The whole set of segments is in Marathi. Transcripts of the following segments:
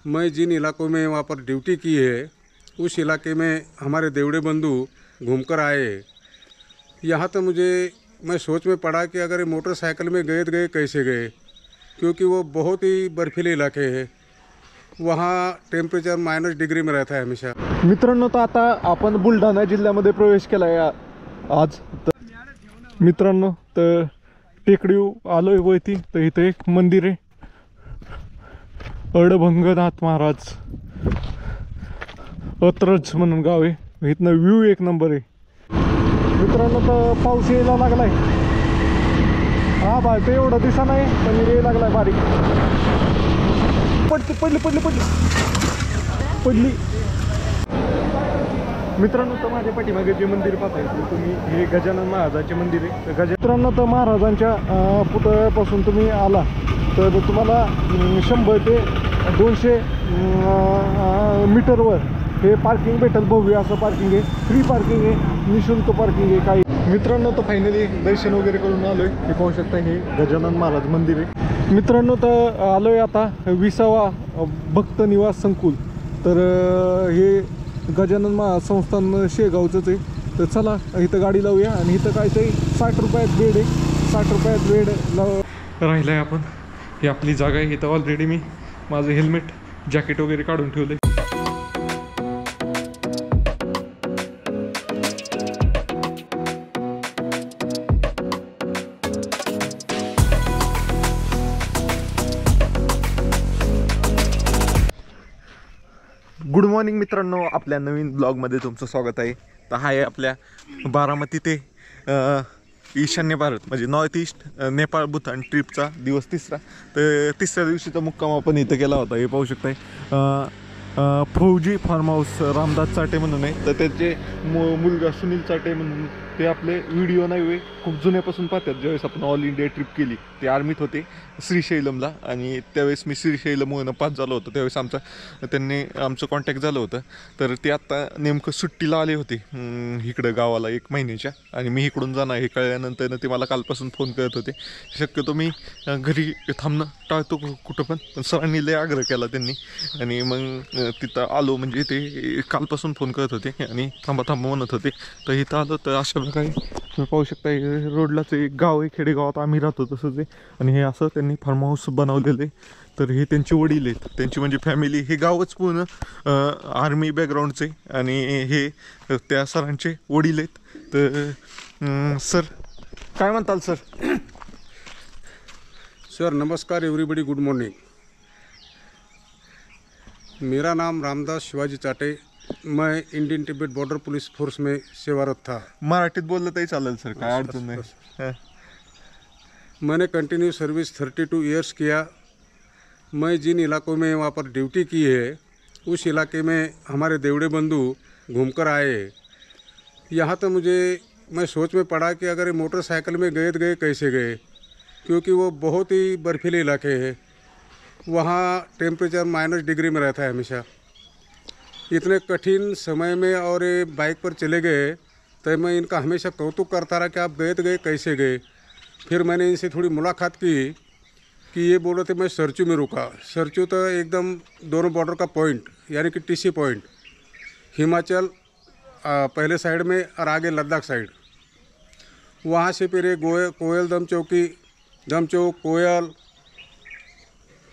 मैं जिन इलाकों में वहाँ पर ड्यूटी की है उस इलाके में हमारे देवड़े बंधु घूमकर आए। यहाँ तो मैं सोच में पड़ा कि अगर ये मोटरसाइकिल में गए तो गए कैसे गए, क्योंकि वो बहुत ही बर्फीले इलाके हैं, वहाँ टेम्परेचर -डिग्री में रहता है हमेशा। मित्रांनो, तर आता आपण बुलढाणा जिल्ह्यामध्ये प्रवेश केला आहे आज। मित्रांनो, तर टेकडीवर आलोय वरती, तर इथे एक मंदिर आहे, अडभंगनाथ महाराज अत्रज म्हणून गाव आहे। इथनं व्ह्यू एक नंबर आहे मित्रांनो। तर पाऊस यायला लागलाय, हा बाय ते एवढं दिसा नाही पण यायला लागलाय बारीक। पडली मित्रांनो। तर माझ्या पाठीमागे जे मंदिर पाहताय तुम्ही, हे गजानन महाराजांचे मंदिर आहे। मित्रांनो, तर महाराजांच्या पुतळ्यापासून तुम्ही आला तर तुम्हाला 100 ते 200 मीटरवर हे पार्किंग भेटेल। भव्य असं पार्किंग आहे, फ्री पार्किंग आहे, निशुल्क पार्किंग आहे काही। मित्रांनो, तर फायनली दर्शन वगैरे करून आलोय। हे पाहू शकता, हे गजानन महाराज मंदिर आहे मित्रांनो। तर आलोय आता 20वा भक्त निवास संकुल। तर हे गजानन महाराज संस्थान शेगावचंच आहे। तर चला इथं गाडी लावूया आणि इथं काय ते 60 रुपयात बेड आहे, 60 रुपयात बेड राहिलं आहे। आपण ही आपली जागा आहे, इथं ऑलरेडी मी माझं हेल्मेट जॅकेट वगैरे काढून ठेवलं आहे। गुड मॉर्निंग मित्रांनो, आपल्या नवीन ब्लॉगमध्ये तुमचं स्वागत आहे। तर हा आहे आपल्या बारामती ते ईशान्य भारत म्हणजे नॉर्थ ईस्ट नेपाळ भूतान ट्रिपचा दिवस तिसरा। तर तिसऱ्या दिवशीचा मुक्काम आपण इथं केला होता। हे पाहू शकताय, फौजी फार्म हाऊस रामदास चाटे म्हणून आहे। तर त्याचे मुलगा सुनील चाटे म्हणून ते आपले व्हिडिओ नाही खूप जुन्यापासून पाहतात। ज्यावेळेस आपण ऑल इंडिया ट्रिप केली ते आर्मीत होते श्रीशैलमला, आणि त्यावेळेस मी श्रीशैलमहून पास झालो होतो। त्यावेळेस त्यांनी आमचं कॉन्टॅक्ट झालं होतं। तर ते आत्ता नेमकं सुट्टीला आले होते इकडं गावाला 1 महिन्याच्या, आणि मी इकडून जाणार हे कळल्यानंतर ते मला कालपासून फोन करत होते। शक्यतो मी घरी थांबणं टाळतो कुठं पण सरांनी लय आग्रह केला त्यांनी, आणि मग तिथं आलो। म्हणजे ते कालपासून फोन करत होते आणि थांबा म्हणत होते। तर इथं आलो तर अशा प्रकारे तुम्ही पाहू शकता, रोडलाच एक गाव आहे, खेडेगावात आम्ही राहतो तसंच आहे। आणि हे असं त्यांनी फार्म हाऊस बनवलेलं आहे। तर हे त्यांचे वडील आहेत, त्यांची म्हणजे फॅमिली, हे गावच पूर्ण आर्मी बॅकग्राऊंडचे, आणि हे त्या सरांचे वडील आहेत। तर सर काय म्हणताल सर? सर नमस्कार एवरीबडी, गुड मॉर्निंग। मेरा नाम रामदास शिवाजी चाटे, मैं Indian Tibet border police force में सेवारत था। मराठीत बोललं तरी चालेल सर, काय अडचण नाही। मैंने कंटिन्यू सर्विस 32 ईयर्स किया। मैं जिन इलाकों में वहाँ पर ड्यूटी की है उस इलाके में हमारे देवड़े बंधु घूमकर आए। यहाँ तो मैं सोच में पड़ा कि अगर ये मोटरसाइकिल में गए तो गए कैसे गए, क्योंकि वो बहुत ही बर्फीले इलाके हैं, वहाँ टेम्परेचर -डिग्री में रहता है हमेशा। इतने कठिन समय में और ये बाइक पर चले गए, तो मैं इनका हमेशा कौतुक करता रहा कि आप गए तो गए कैसे गए। फिर मैंने इनसे थोड़ी मुलाकात की कि ये बोल रहे थे मैं सरचू में रुका। सरचू तो एकदम दोनों बॉर्डर का पॉइंट, यानी कि टीसी पॉइंट, हिमाचल पहले साइड में और आगे लद्दाख साइड। वहाँ से फिर कोयल दम चौक, कोयल,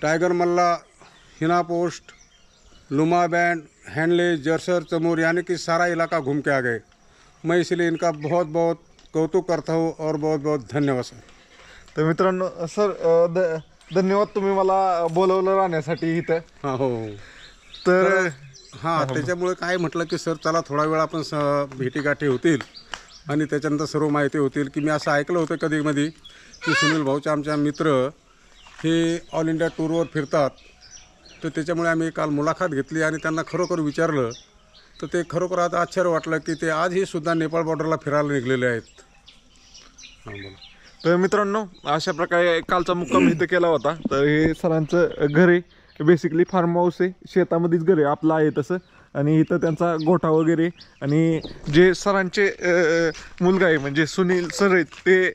टाइगर मल्ला, Hina post, Luma band, handle, जरसर, चमूर, यानी कि सारा इलाका घूम के आ गए। मैं इसलिए इनका बहुत बहुत कौतुक करता हूँ और बहुत बहुत धन्यवाद सर। तर मित्रांनो, सर धन्यवाद तुम्ही मला बोलवलं राहण्यासाठी इथं। हां हो। तर हां, त्याच्यामुळे काय म्हटलं की सर चला थोडा वेळ आपण भेटीगाठी होतील आणि त्याच्यानंतर सर्व माहिती होतील। की मी असं ऐकलं होतं कधी की सुनील भाऊचे आमच्या मित्र हे ऑल इंडिया टूरवर फिरतात। तर त्याच्यामुळे आम्ही काल मुलाखत घेतली आणि त्यांना खरोखर विचारलं, तर ते खरोखर आज आश्चर्य वाटलं की ते आजही सुद्धा नेपाळ बॉर्डरला फिरायला निघलेले आहेत। हां बोला। तर मित्रांनो, अशा प्रकारे कालचा मुक्काम इथं केला होता। तर हे सरांचं घर आहे, बेसिकली फार्म हाऊस आहे, शेतामध्येच घर आहे आपलं आहे तसं। आणि इथं त्यांचा गोठा वगैरे, आणि जे सरांचे मुलगा आहे म्हणजे सुनील सर आहेत ते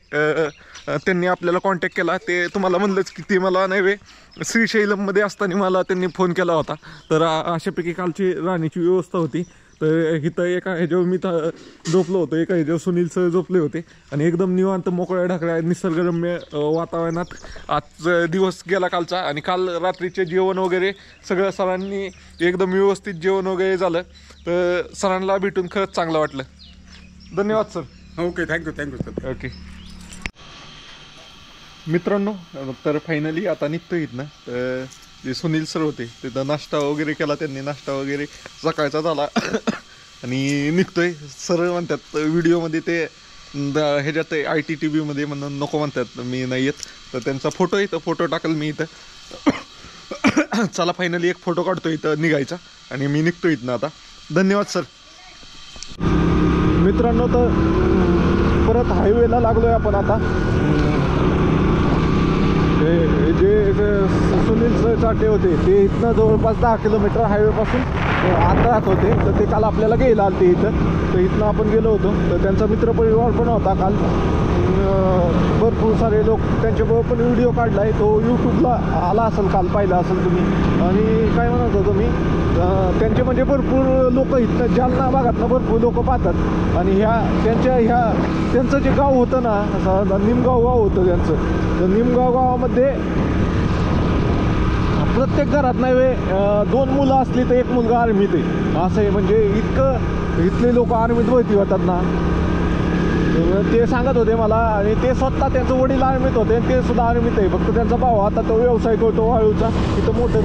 त्यांनी आपल्याला कॉन्टॅक्ट केला. ते तुम्हाला म्हणलंच की ते मला नव्हे श्रीशैलममध्ये असताना मला त्यांनी फोन केला होता. तर अशापैकी कालची राहण्याची व्यवस्था होती. तर इथं एका ह्याच्यावर मी झोपलो होतो, एका ह्याच्यावर सुनील सर झोपले होते आणि एकदम निवांत मोकळ्या ढाकळ्या निसर्गरम्य वातावरणात आज दिवस गेला कालचा. आणि काल रात्रीचे जेवण वगैरे सगळं सरांनी एकदम व्यवस्थित जेवण वगैरे झालं. तर सरांना भेटून खरंच चांगलं वाटलं. धन्यवाद sir. Okay, thank you sir. Okay मित्रांनो, तर फायनली आता निघतो इथनं. तर जे सुनील सर होते तिथं नाश्ता वगैरे केला त्यांनी, नाश्ता वगैरे सकाळचा झाला आणि निघतोय. सर म्हणतात व्हिडिओमध्ये ते ह्याच्यात ITTVमध्ये म्हणून नको म्हणतात, मी नाही येत. तर त्यांचा फोटो आहे, तर फोटो टाकेल मी इथं. चला फायनली एक फोटो काढतो इथं निघायचा आणि मी निघतो इथनं आता. धन्यवाद सर. मित्रांनो, तर परत हायवेला लागलोय आपण आता. जे सुनील चाटे होते ते इथनं जवळपास 10 किलोमीटर हायवेपासून आत राहत होते. तर ते काल आपल्याला घ्यायला आले इथं. तर इथनं आपण गेलो होतो. तर त्यांचा मित्रपरिवार पण होता काल. भरपूर सारे लोक त्यांच्याबरोबर पण व्हिडिओ काढला आहे. तो यूट्यूबला आला असेल, काल पाहिला असेल तुम्ही. आणि काय म्हणत होतो मी, त्यांचे म्हणजे भरपूर लोक इथनं जालना भागातनं भरपूर लोक पाहतात. आणि त्यांचं जे गाव होतं ना, निमगाव गाव होतं त्यांचं. तर निमगाव गावामध्ये प्रत्येक घरात नाही 2 मुलं असली तर एक मुलगा आर्मीत आहे, असं आहे. म्हणजे इतकं इथले लोक आर्मीत भरती होतात ना, ते सांगत होते मला. आणि ते स्वतः त्यांचं वडील आर्मीत होते, ते सुद्धा आर्मीत आहे. फक्त त्यांचा भाऊ आता तो व्यवसाय करतो वाळूचा इथं मोठं.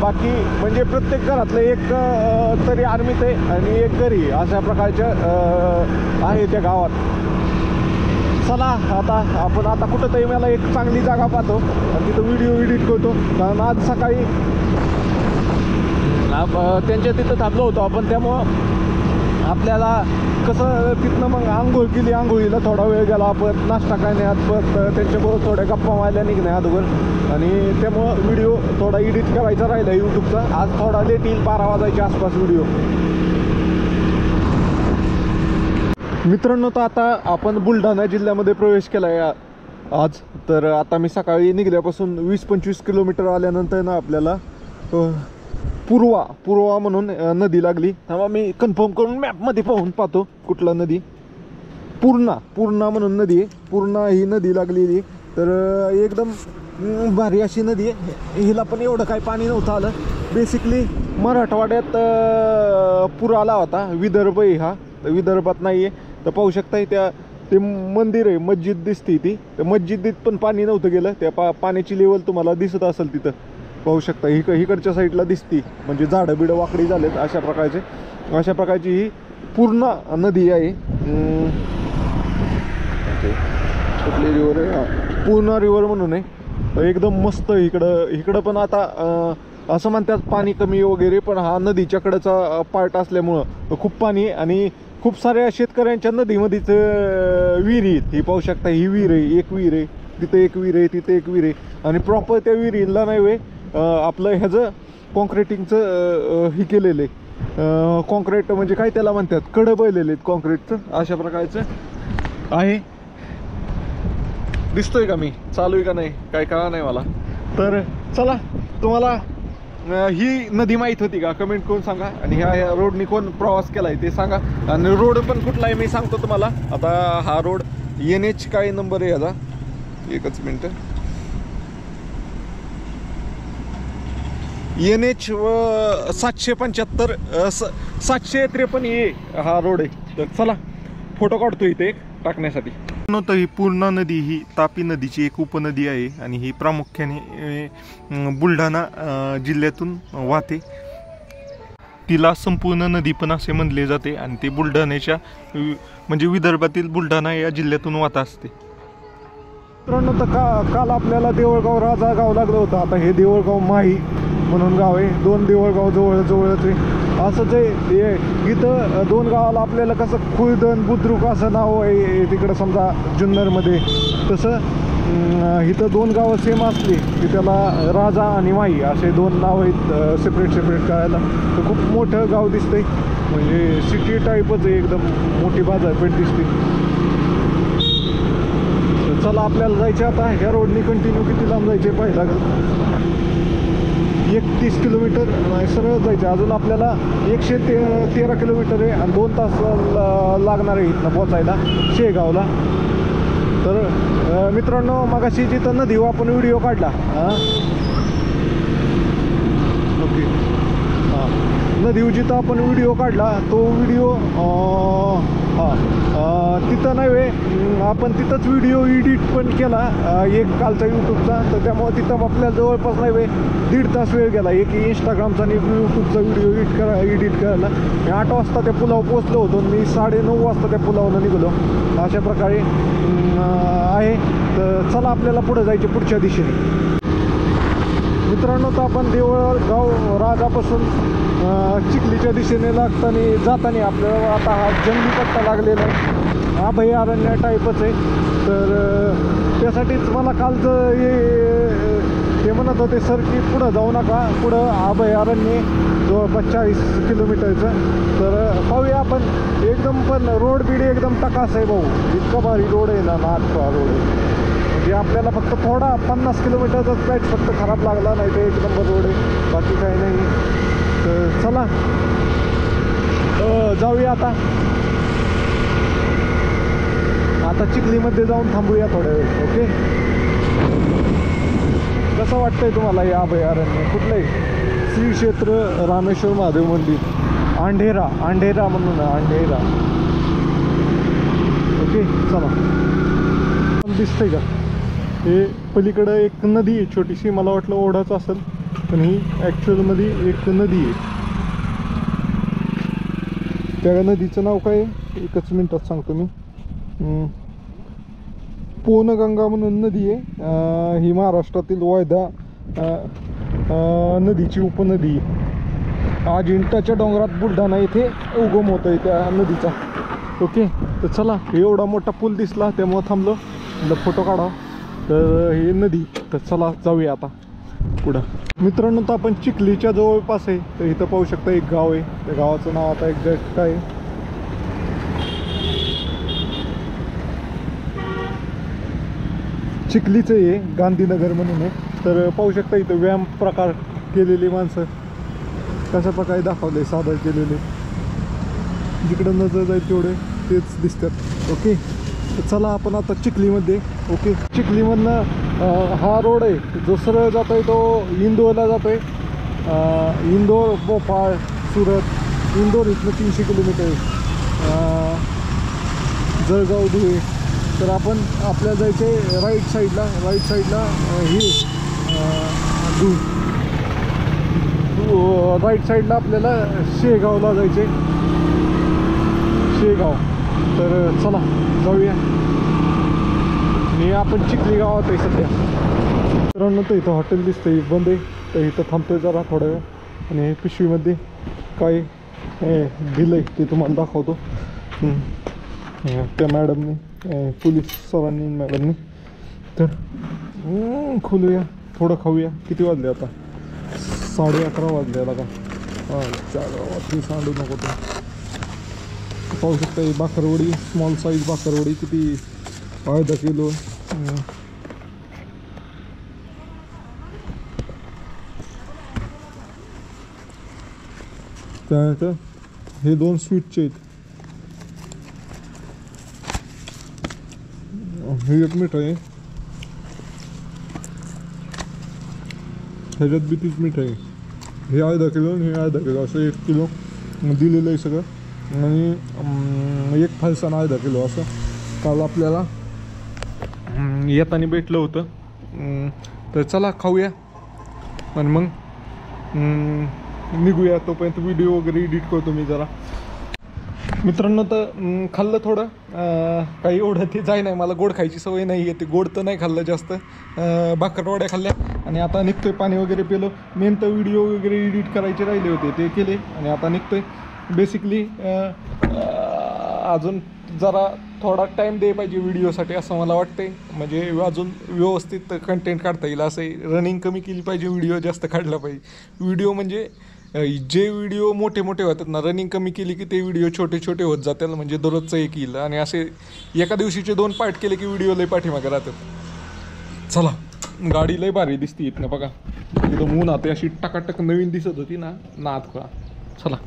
बाकी म्हणजे प्रत्येक घरातलं एक तरी आर्मीत आहे आणि एक घरी, अशा प्रकारच्या आहे त्या गावात. चला आता आपण आता कुठंतरी मला एक चांगली जागा पाहतो आणि तिथं व्हिडिओ एडिट करतो. कारण आज सकाळी त्यांच्या तिथं थांबलो होतो आपण, त्यामुळं आपल्याला कसं तिथनं मग आंघोळ केली, आंघोळीला थोडा वेळ गेला. आपण नाश्ता करण्यात परत त्यांच्याबरोबर थोड्या गप्पा मारल्या निघण्या अगोदर. आणि त्यामुळं व्हिडिओ थोडा एडिट करायचा राहिला यूट्यूबचा. आज थोडा लेट येईल, 12 वाजायच्या आसपास व्हिडिओ. मित्रांनो, तर आता आपण बुलढाणा जिल्ह्यामध्ये प्रवेश केला आहे आज. तर आता मी सकाळी निघल्यापासून 20-25 किलोमीटर आल्यानंतर ना आपल्याला पूर्वा म्हणून नदी लागली. तेव्हा मी कन्फर्म करून मॅपमध्ये पाहतो कुठला नदी. पूर्णा म्हणून नदी आहे. पूर्णा ही नदी लागलेली. तर एकदम भारी अशी नदी आहे. हिला पण एवढं काही पाणी नव्हतं आलं. बेसिकली मराठवाड्यात पूर आला होता. विदर्भ आहे हा, विदर्भात नाही आहे. तर पाहू शकताय ते मंदिर आहे, मस्जिद दिसते ती. तर मस्जिदीत पण पाणी नव्हतं गेलं. त्या पाण्याची लेवल तुम्हाला दिसत असेल तिथं, पाहू शकता. इकडच्या साईडला दिसती, म्हणजे झाडं बिडं वाकडी झालेत अशा प्रकारची ही पूर्ण नदी आहे. कुठली रिव्हर आहे? पूर्णा रिव्हर म्हणून आहे. तर एकदम मस्त. इकडं पण आता असं म्हणतात पाणी कमी वगैरे, पण हा नदीच्याकडचा पार्ट असल्यामुळं खूप पाणी आहे. आणि खूप साऱ्या शेतकऱ्यांच्या नदीमध्येच विहिरी आहेत. ही पाहू शकता, ही विहीर आहे, एक विहीर आहे, तिथं एक विहीर आहे, तिथे एक विहीर आहे. आणि प्रॉपर त्या विहिरीला नाही वे आपलं ह्याचं कॉन्क्रिटिंगचं हे केलेलं आहे. कॉन्क्रीट म्हणजे काय त्याला म्हणतात, कडं बैलेले आहेत कॉन्क्रीटचं, अशा प्रकारचं आहे. दिसतोय का मी चालू आहे का नाही काय कळा नाही मला. तर चला, तुम्हाला ही नदी माहीत होती का कमेंट करून सांगा. आणि ह्या रोडनी कोण प्रवास केलाय ते सांगा. आणि रोड पण कुठला आहे मी सांगतो तुम्हाला. आता हा रोड NH काय नंबर आहे याचा, एकच मिनटं. NH 775 753 A हा रोड आहे. तर चला फोटो काढतो इथे एक टाकण्यासाठी. नव्हतं, ही पूर्णा नदी ही तापी नदीची एक उपनदी आहे आणि ही प्रामुख्याने बुलढाणा जिल्ह्यातून वाहते. तिला संपूर्ण नदी पण असे म्हणले जाते आणि ते बुलढाण्याच्या म्हणजे विदर्भातील बुलढाणा या जिल्ह्यातून वाहत असते. मित्रांनो, तर काल आपल्याला देवळगाव राजा गाव लागलं होतं. आता हे देवळगाव माही म्हणून गाव आहे. 2 देवळगाव जवळच आहे. असंच आहे इथं 2 गावाला आपल्याला कसं खुळदण बुद्रुक असं नाव आहे तिकडं समजा जुन्नरमध्ये, तसं इथं 2 गावं सेम असली की त्याला राजा आणि माई असे 2 नाव आहेत सेपरेट करायला. तर खूप मोठं गाव दिसतंय, म्हणजे सिटी टाईपच आहे, एकदम मोठी बाजारपेठ दिसते. तर चला आपल्याला जायचे आता. ह्या रोडनी कंटिन्यू किती लांब जायचे पाहिजे, 31 किलोमीटर सरळ जायचं. अजून आपल्याला 113 किलोमीटर आहे आणि 2 तास लागणार आहे इथनं पोचायला शेगावला. तर मित्रांनो, मगाशी जिथं नदीवर आपण व्हिडिओ काढला, ओके, नदीवर जिथं आपण व्हिडिओ काढला तो व्हिडिओ तिथं नाही, आपण तिथंच व्हिडिओ एडिट पण केला एक कालचा यूट्यूबचा. तर त्यामुळे तिथं आपल्याला जवळपास नाही 1.5 तास वेळ गेला, एक इंस्टाग्रामचा आणि यूट्यूबचा व्हिडिओ एडिट करायला. मी 8 वाजता त्या पुलावर पोचलो होतो, मी 9:30 वाजता त्या पुलावरून निघालो. अशा प्रकारे आहे. तर चला आपल्याला पुढे जायचे पुढच्या दिशेने. मित्रांनो, तर आपण देवळगाव राजापासून चिखलीच्या दिशेने जाताना आपल्याला आता हा जंगली पट्टा लागलेला आहे, अभयारण्य टाईपच आहे. तर त्यासाठीच मला कालचं हे म्हणत होते सर की पुढं जाऊ नका, पुढं अभयारण्य जवळपास 40 किलोमीटरचं. तर पाहूया आपण. एकदम पण रोड बीड एकदम टकास आहे भाऊ, इतका भारी रोड आहे ना, नाटका रोड आहे. म्हणजे आपल्याला फक्त थोडा 50 किलोमीटरचाच पॅच फक्त खराब लागला, नाही तर 1 नंबर रोड आहे, बाकी काही नाही. तर चला जाऊया आता चिखलीमध्ये जाऊन थांबूया थोड्या वेळ. ओके, कसं वाटतंय तुम्हाला हे अभयारण्य? कुठलं आहे? श्री क्षेत्र रामेश्वर महादेव मंदिर, अंढेरा म्हणून अंढेरा. ओके, चला. दिसतंय का हे पलीकडं एक नदी आहे छोटीशी, मला वाटलं ओढाच असेल, पण ही ॲक्च्युअलमध्ये एक नदी आहे. त्या नदीचं नाव काय आहे 1 मिनिटात सांगतो मी. पोनगंगा म्हणून नदी आहे. ही महाराष्ट्रातील वायदा नदीची उपनदी आहे. अजिंठाच्या डोंगरात बुलढाणा येथे उगम होत आहे त्या नदीचा. ओके, तर चला, एवढा मोठा पूल दिसला त्यामुळं थांबलो, फोटो काढा. तर ही नदी. तर चला जाऊया आता पुढं. मित्रांनो, तर आपण चिखलीच्या जवळपास आहे. तर इथं पाहू शकता एक गाव आहे, त्या गावाचं नाव आता एक्झॅक्ट काय आहे चिखलीचं आहे, गांधीनगर म्हणून आहे. तर पाहू शकता इथं व्यायाम प्रकार केलेली माणसं कशा प्रकारे दाखवले, सादर केलेले. जिकडं नजर जाईल तेवढे तेच दिसतात. ओके, तर चला आपण आता चिखलीमध्ये. ओके, चिखलीमधनं हा रोड आहे जो सरळ जातो आहे, तो इंदोरला जातो आहे. इंदोर, भोपाळ, सुरत. इंदोर इथनं 300 किलोमीटर आहे. जळगाव, धुळे. तर आपण आपल्याला जायचं आहे राईट साईडला हे राईट साईडला आपल्याला शेगावला जायचं आहे, शेगाव. तर चला जाऊया. आपण चिखली गावात आहे सध्या. मित्रांनो, तर इथं हॉटेल दिसतंय बंद आहे, तर इथं थांबतोय जरा थोड्या वेळ. आणि पिशवीमध्ये काय दिलं आहे ते तुम्हाला दाखवतो. त्या मॅडमने, पोलीस सरांनी, मॅडमनी. तर खोलूया, थोडं खाऊया. किती वाजले आता? 11:30 वाजले का? गावात सांडू नको. तर पाहू शकता ही भाकरवडी, स्मॉल साईज भाकरवडी, किती 1/2 किलो. त्यानंतर हे 2 स्वीटचे आहेत. हे एक मिठाई आहे, ह्याच्यात बी 30 मिठाई आहे. हे 1/2 किलो आणि हे 1/2 किलो असं 1 किलो दिलेलं आहे सगळं. आणि एक फरसाण 1/2 किलो असं काल आपल्याला येताना भेटलं होतं. तर चला खाऊया आणि मग निघूया. तोपर्यंत व्हिडिओ वगैरे एडिट करतो मी जरा. मित्रांनो, तर खाल्लं थोडं, काही एवढं ते जाय नाही, मला गोड खायची सवय नाही आहे, ते गोड तर नाही खाल्लं जास्त. भाकरवड्या खाल्ल्या आणि आता निघतोय. पाणी वगैरे पिलो. मेन तर व्हिडिओ वगैरे एडिट करायचे राहिले होते ते केले आणि आता निघतोय. बेसिकली अजून जरा थोडा टाईम द्यायला पाहिजे व्हिडिओसाठी असं मला वाटतंय. म्हणजे अजून व्यवस्थित कंटेंट काढता येईल असं. रनिंग कमी केली पाहिजे, व्हिडिओ जास्त काढला पाहिजे. व्हिडिओ म्हणजे जे व्हिडिओ मोठे मोठे होतात ना, रनिंग कमी केली की ते व्हिडिओ छोटे छोटे होत जातात. म्हणजे दररोजचं एक येईल आणि असे एका दिवशीचे 2 पार्ट केले की व्हिडिओ लय पाठीमागे राहतात. चला, गाडी लय भारी दिसते इथनं बघा. एकदम ऊन आता अशी टकाटक नवीन दिसत होती ना, नाद का. चला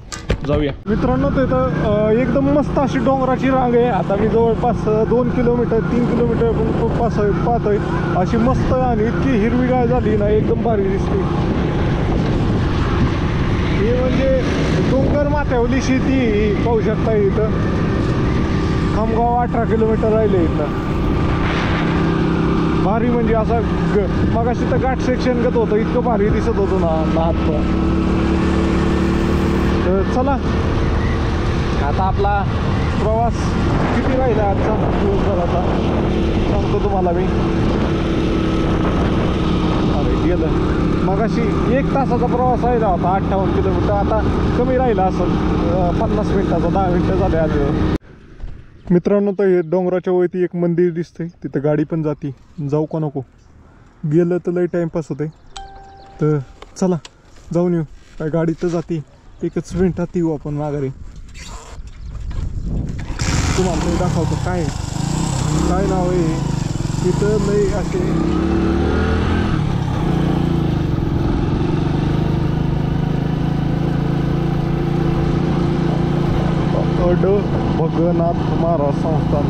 जाऊया मित्रांनो. तिथं एकदम मस्त अशी डोंगराची रांग आहे. आता मी जवळपास 2 किलोमीटर 3 किलोमीटर पाहतोय. अशी मस्त आणि इतकी हिरवीगार झाली ना, एकदम भारी दिसते. हे म्हणजे डोंगर माथ्यावली शेती पाहू शकता. इथं खामगाव 18 किलोमीटर राहिले इथं. भारी म्हणजे असं मगाशी तर घाट सेक्शन गत होतं, इतकं भारी दिसत होतं ना आता. तर चला आता आपला प्रवास किती राहिला आजचा दिवसभराचा सांगतो तुम्हाला मी. अरे गेलं मगाशी 1 तासाचा प्रवास राहिला होता, 58 किलोमीटर. आता कमी राहिला असं 50 मिनिटाचा, 10 मिनिटं झाले आले. मित्रांनो, तर हे डोंगराच्या वरती एक मंदिर दिसतंय. तिथं गाडी पण जाती. जाऊ का नको? गेलं तर लई टाईमपास होते. तर चला जाऊन येऊ. काय गाडी तर जाती, 1च मिनिटात येऊ आपण माघारी. तुम्हाला मी दाखवतो काय नाव आहे तिथं. लई असे भगनाथ महाराज संस्थान,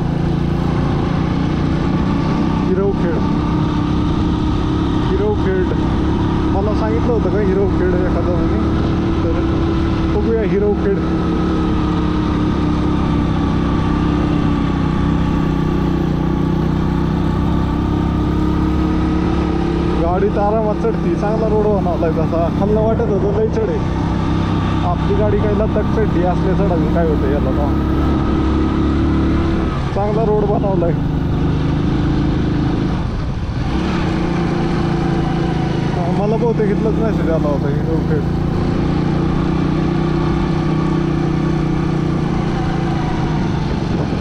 हिरवखेड. मला सांगितलं होतं का हिरवखेड एखादं म्हणे, तर बघूया हिरवखेड. गाडी तर आरामात चढती. चांगला रोड बनवलाय तसा. खाल्लं वाटत होतं लई चढे. आपली गाडी काही लद्दाख चढली असल्या चढावी काय होतं याला ना. चांगला रोड बनवलाय. मला बहुतेक इथलंच मेसेज आला होता हिरवखेड.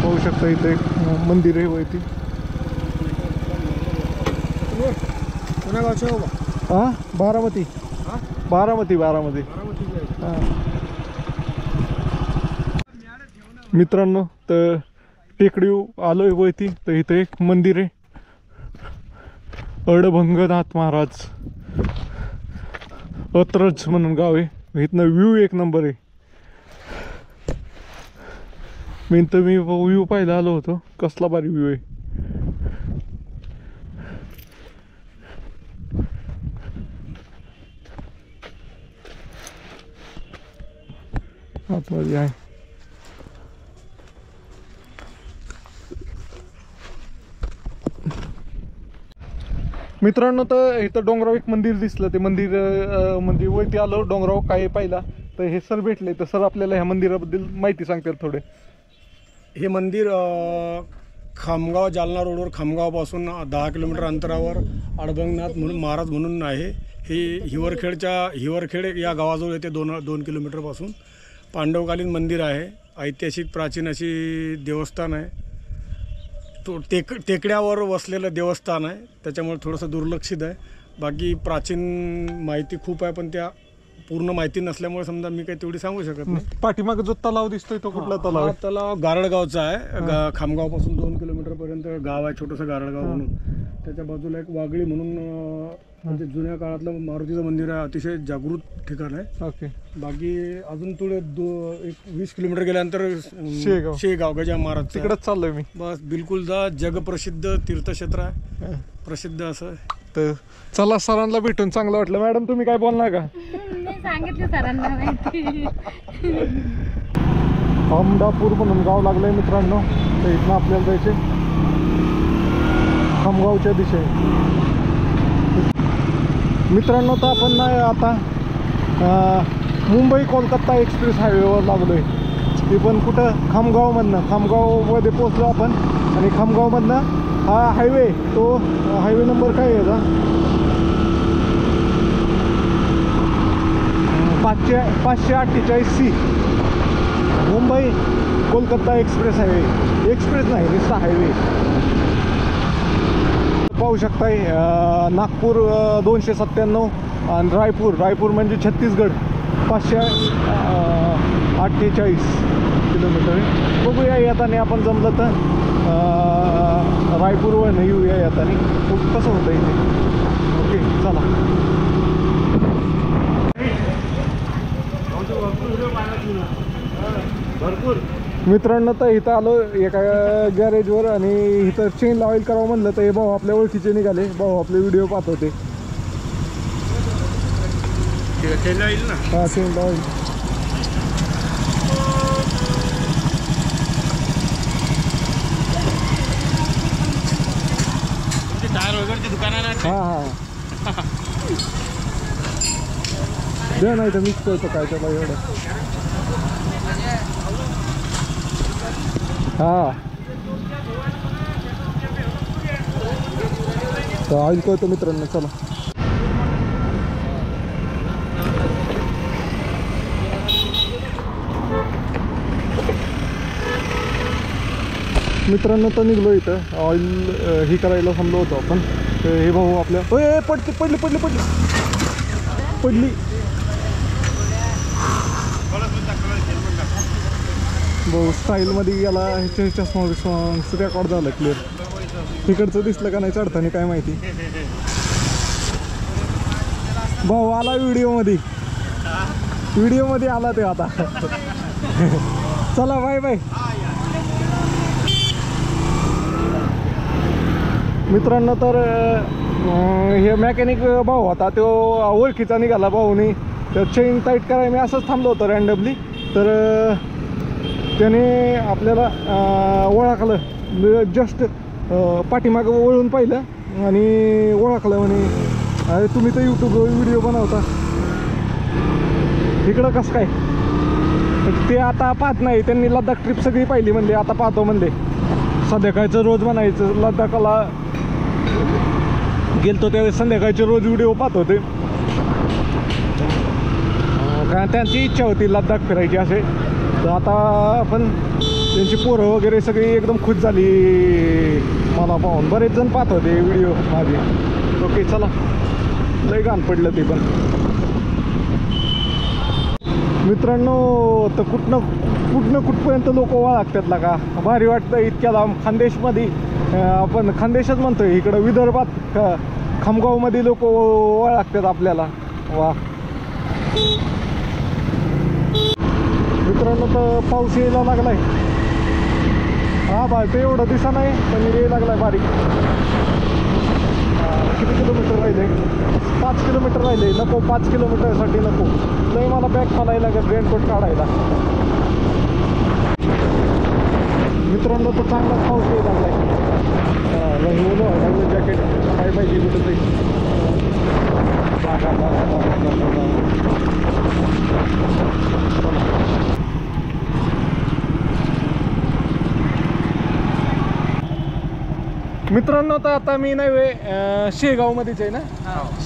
पाहू शकता इथे एक मंदिर आहे वरती. हा बारामती. मित्रांनो, तर टेकडी आलोय वरती. तर इथे एक मंदिर आहे, अडभंगनाथ महाराज अत्रज म्हणून गाव आहे. इथनं व्ह्यू एक नंबर आहे. मी व्ह्यू पाहायला आलो होतो. कसला भारी व्ह्यू आहे. आतमध्ये आहे. मित्रांनो, तर इथं डोंगराव एक मंदिर दिसलं. ते मंदिर वरती आलो. डोंगराव काय पाहिला तर हे सर भेटले. तर सर आपल्याला ह्या मंदिराबद्दल माहिती सांगतात थोडे. हे मंदिर खामगाव जालना रोडवर खामगावपासून 10 किलोमीटर अंतरावर अडभंगनाथ म्हणून महाराज म्हणून आहे. हे हिवरखेड या गावाजवळ येते 2 किलोमीटरपासून. पांडवकालीन मंदिर आहे. ऐतिहासिक प्राचीन अशी देवस्थान आहे. तो टेकड्यावर वसलेलं देवस्थान आहे. त्याच्यामुळे थोडंसं दुर्लक्षित आहे. बाकी प्राचीन माहिती खूप आहे, पण त्या पूर्ण माहिती नसल्यामुळे समजा मी काही तेवढी सांगू शकत नाही. पाठीमागे जो तलाव दिसतोय तो कुठला तलाव? हा तलाव गारडगावचा आहे. खामगावपासून 2 किलोमीटरपर्यंत गाव आहे, छोटंसं गारडगाव म्हणून. त्याच्या बाजूला एक वागळी म्हणून म्हणजे जुन्या काळातलं मारुतीचं मंदिर आहे. अतिशय जागृत ठिकाण आहे. ओके. बाकी अजून थोडे 20 किलोमीटर गेल्यानंतर शेगाव गजानन महाराज तिकडेच चाललोय मी. बस बिलकुल जा. जगप्रसिद्ध तीर्थक्षेत्र आहे, प्रसिद्ध असं. तर चला, सरांना भेटून चांगलं वाटलं. मॅडम तुम्ही काय बोलणार का? सांगितलं सरांना माहिती. अमदापूर म्हणून गाव लागलंय मित्रांनो. तर इथनं आपल्याला जायचे खामगावच्या दिशेने. मित्रांनो, तर आपण नाही आता मुंबई कोलकाता एक्सप्रेस हायवेवर लागलोय. ते पण कुठं? खामगावमध्ये पोचलो आपण. आणि खामगावमधनं हा हायवे, तो हायवे नंबर काय आहे का? 548C. Mumbai Kolkata express highway, express नाही नुसता हायवे पाहू शकताय. नागपूर 297 आणि रायपूर म्हणजे छत्तीसगड 548 किलोमीटर आहे. बघूया येताना आपण जमलं तर रायपूरवर नाही येऊया येताना कसं होतं इथे. ओके चला. मित्रांनो तर इथं आलो एका गॅरेजवर आणि इथं चेन ऑइल करावं म्हणलं तर हे भाऊ आपल्या ओळखीचे निघाले. भाऊ आपले व्हिडिओ पाहत होते. हां चेन ऑइल टायर वगैरेची दुकान आहे ना. हां द्या नाही तर मिक्स करतो काय त्याला एवढं. हां तर ऑइल करतो मित्रांनो चला. मित्रांनो तर निघलो इथं ऑइल ही करायला थांबलो होतो आपण. हे भाऊ आपल्या पडली भाऊ स्टाईलमध्ये गेला. ह्याच्या चष्मा रेकॉर्ड झालं क्लिअर. तिकडचं दिसलं का नाही चढताना काय माहिती. भाऊ आला व्हिडिओमध्ये आला ते आता. चला बाय बाय. मित्रांनो तर हे मॅकॅनिक भाऊ होता तो ओळखीचा निघाला. भाऊनी तर चेन टाईट करायला मी असंच थांबलो होतो रँडमली. तर त्याने आपल्याला ओळखलं. जस्ट पाठीमागं वळून पाहिलं आणि ओळखलं म्हणे अरे तुम्ही तर यूट्यूबवर व्हिडिओ बनवता इकडं कसं काय. ते आता पाहत नाही. त्यांनी लडाख ट्रिप सगळी पाहिली म्हणले आता पाहतो म्हणले. संध्याकाळचं रोज म्हणायचं लडाखला गेलतो त्यावेळेस संध्याकाळचे रोज व्हिडिओ पाहत होते. कारण त्यांची इच्छा होती लडाख फिरायची असे. तर आता आपण त्यांची पोरं वगैरे सगळी एकदम खुश झाली मला पाहून. बरेच जण पाहत होते व्हिडिओ माझे. ओके चला. लय गाण पडलं ते पण. मित्रांनो तर कुठनं कुठपर्यंत लोक ओळखतात ना का. भारी वाटतं इतक्या लांब खानदेशमध्ये. आपण खानदेशच म्हणतोय इकडं विदर्भात खामगावमध्ये लोक ओळखतात आपल्याला. वा मित्रांनो तर पाऊस यायला लागलाय. हा बा ते एवढं दिसा नाही पण यायला लागलाय बारीक. किती किलोमीटर राहिले. 5 किलोमीटर राहिले. नको 5 किलोमीटरसाठी नको. लय मला बॅग फालायला लागेल रेनकोट काढायला. मित्रांनो तर चांगलाच पाऊस यायला लागलाय. जॅकेट काय पाहिजे कुठं ते. मित्रांनो तर आता मी नाही शेगावमध्येच आहे ना.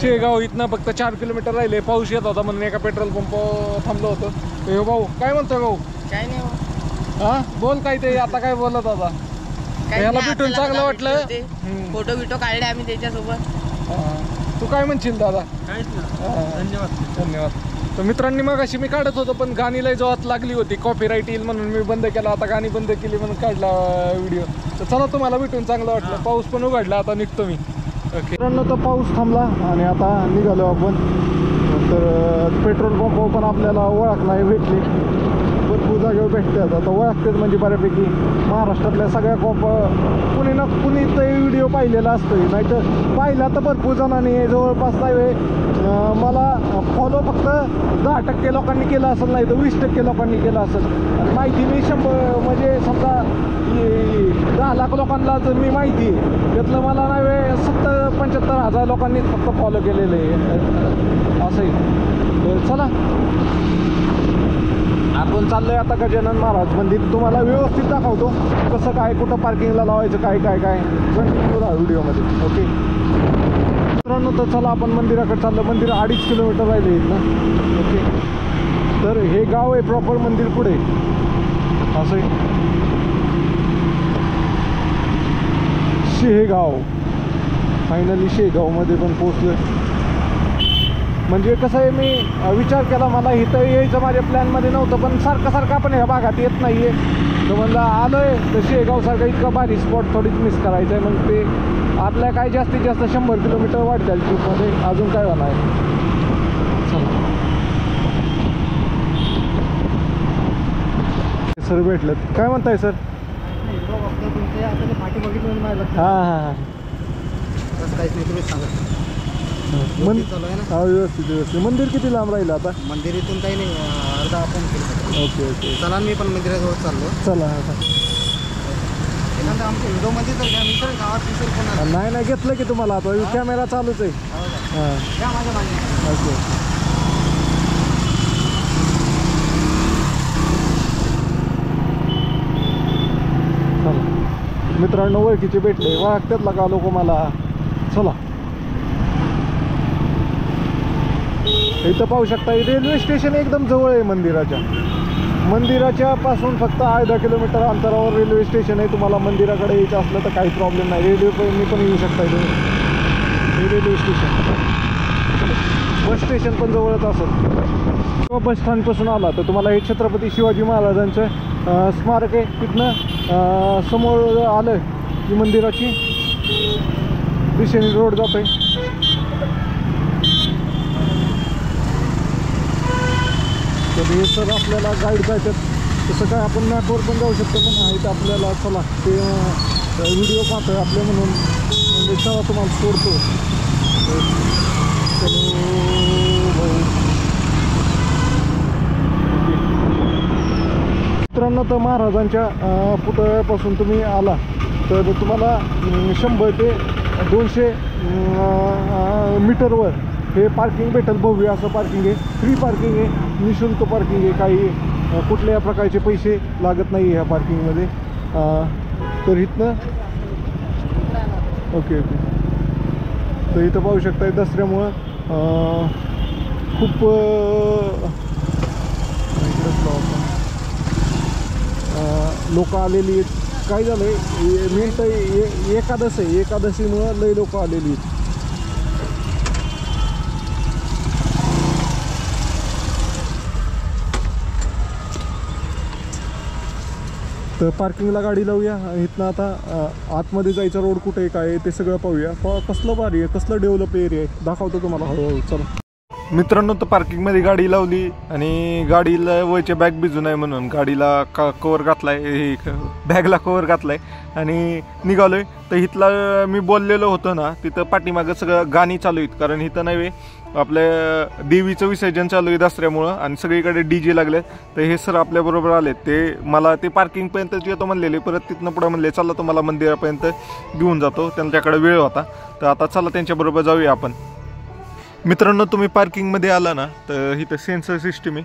शेगाव इथनं फक्त 4 किलोमीटर राहिले. पाऊस येत होता म्हणून एका पेट्रोल पंप थांबलो होतो. हे भाऊ काय म्हणतोय भाऊ. काय नाही हा बोल काय ते आता काय बोलत होता. याला भेटून चांगलं वाटलं. फोटो बिटो काढले आम्ही त्याच्यासोबत. तू काय म्हणशील दादा. धन्यवाद. तर मित्रांनी मग अशी मी काढत होतो पण गाणी लय जोरात लागली होती. कॉपीराईट येईल म्हणून मी बंद केला. आता गाणी बंद केली म्हणून काढला व्हिडिओ. तर चला तुम्हाला भेटून चांगलं वाटलं. पाऊस पण उघडला आता निघतो मी. ओके मित्रांनो तर पाऊस थांबला आणि आता निघालो आपण. तर पेट्रोल पंप पण आपल्याला ओळख नाही भेटली. भरपूर जागेवर भेटतात आता ओळखतात म्हणजे बऱ्यापैकी. महाराष्ट्रातल्या सगळ्या कुणी ना कुणी ते व्हिडिओ पाहिलेला असतोय. नाहीतर पाहिला तर भरपूर जणांनी जवळपास नाही मला फॉलो फक्त 10% लोकांनी केलं असेल नाही तर 20% लोकांनी केलं असेल. आणि माहिती मी 100 म्हणजे समजा 10 लाख लोकांना जर मी माहिती त्यातलं मला नाही 70-75 हजार लोकांनीच फक्त फॉलो केलेलं आहे असंही. चला आपण चाललोय आता गजानन महाराज मंदिर. तुम्हाला व्यवस्थित दाखवतो कसं काय कुठं पार्किंगला लावायचं काय काय काय कंटिन्यू राहा व्हिडिओमध्ये. ओके मित्रांनो तर चला आपण मंदिराकडे चाललं. मंदिर 2.5 किलोमीटर राहिले इथनं. ओके तर हे गाव आहे प्रॉपर मंदिर पुढे. असं आहे. शेगाव फायनली शेगावमध्ये पण पोचलो. म्हणजे कसं आहे, मी विचार केला मला इथं यायचं माझ्या प्लॅनमध्ये नव्हतं, पण सारखं आपण ह्या भागात येत नाही आहे. तर म्हणलं आलो आहे तर शेगावसारखा इतका भारी स्पॉट थोडीच मिस करायचं आहे. मग ते आपल्या काय जास्तीत जास्त 100 किलोमीटर वाढतील ट्रिपमध्ये, अजून काय होणार आहे. चला सर भेटलं, काय म्हणताय सर? हां हां व्यवस्थित. मंदिर किती लांब राहिलं आता? मंदिर इथून काही नाही, अर्धा आपण ओके ओके. चला मी पण मंदिराजवळ चाललो. चला एखादा आमच्या व्हिडिओमध्ये तर घ्या, मी तर गावात विसर कोणा नाही घेतलं की तुम्हाला आता कॅमेरा चालूच आहे. हां घ्या माझ्या मागे. ओके. मित्रांनो ओळखीचे भेटले, वागत्यातला का लोक मला. चला इथं पाहू शकता, रेल्वे स्टेशन एकदम जवळ आहे मंदिराच्या पासून फक्त अर्धा किलोमीटर अंतरावर रेल्वे स्टेशन आहे. तुम्हाला मंदिराकडे यायचं असलं तर काही प्रॉब्लेम नाही, रेल्वेने पण येऊ शकता. इथे रेल्वे स्टेशन, बस स्टेशन पण जवळच असेल. किंवा बस स्टँडपासून आला तर तुम्हाला हे छत्रपती शिवाजी महाराजांचं स्मारक आहे. तिथनं समोर आलं की मंदिराची दिशेने रोड जातोय. तर हे सर आपल्याला गाईड करतात. तसं काय आपण मॅपवर पण जाऊ शकतो, पण हा इथं आपल्याला चला ते व्हिडिओ पाहतोय आपले म्हणून म्हणजे चला तुम्हाला सोडतो. मित्रांनो, तर महाराजांच्या पुतळ्यापासून तुम्ही आला तर तुम्हाला 100 ते 200 मीटरवर हे पार्किंग भेटेल. भव्य असं पार्किंग आहे, फ्री पार्किंग आहे, निःशुल्क पार्किंग आहे. काही कुठल्याही प्रकारचे पैसे लागत नाही ह्या पार्किंगमध्ये. तर इथनं ओके. तर इथं पाहू शकता दसऱ्यामुळं खूप लोक आलेली आहेत. काय झालं आहे, मेन तर एकादश आहे, एकादशीमुळं लई लोक आलेली आहेत. तर पार्किंगला गाडी लावूया. इथनं आता आतमध्ये जायचा रोड कुठे आहे, काय आहे ते सगळं पाहूया. कसलं भारी आहे, कसलं डेव्हलप एरिया आहे, दाखवतो तुम्हाला हळूहळू. चला मित्रांनो, तर पार्किंगमध्ये गाडी लावली आणि गाडीला वरच्या बॅग भिजू नये म्हणून गाडीला कवर घातलाय, हे बॅगला कवर घातलाय आणि निघालोय. तर इथला मी बोललेलो होतो ना, तिथं पाठीमागं सगळं गाणी चालू आहेत. कारण इथं नव्हे आपल्या देवीचं विसर्जन चालू आहे दसऱ्यामुळं आणि सगळीकडे DJ लागले. तर हे सर आपल्याबरोबर आले. ते मला ते पार्किंगपर्यंत येतो म्हणलेले, परत तिथनं पुढं म्हणले चला तुम्हाला मंदिरापर्यंत घेऊन जातो. त्यांच्याकडे वेळ होता, तर आता चला त्यांच्याबरोबर जाऊया आपण. मित्रांनो, तुम्ही पार्किंगमध्ये आला ना तर इथं सेन्सर सिस्टीम आहे.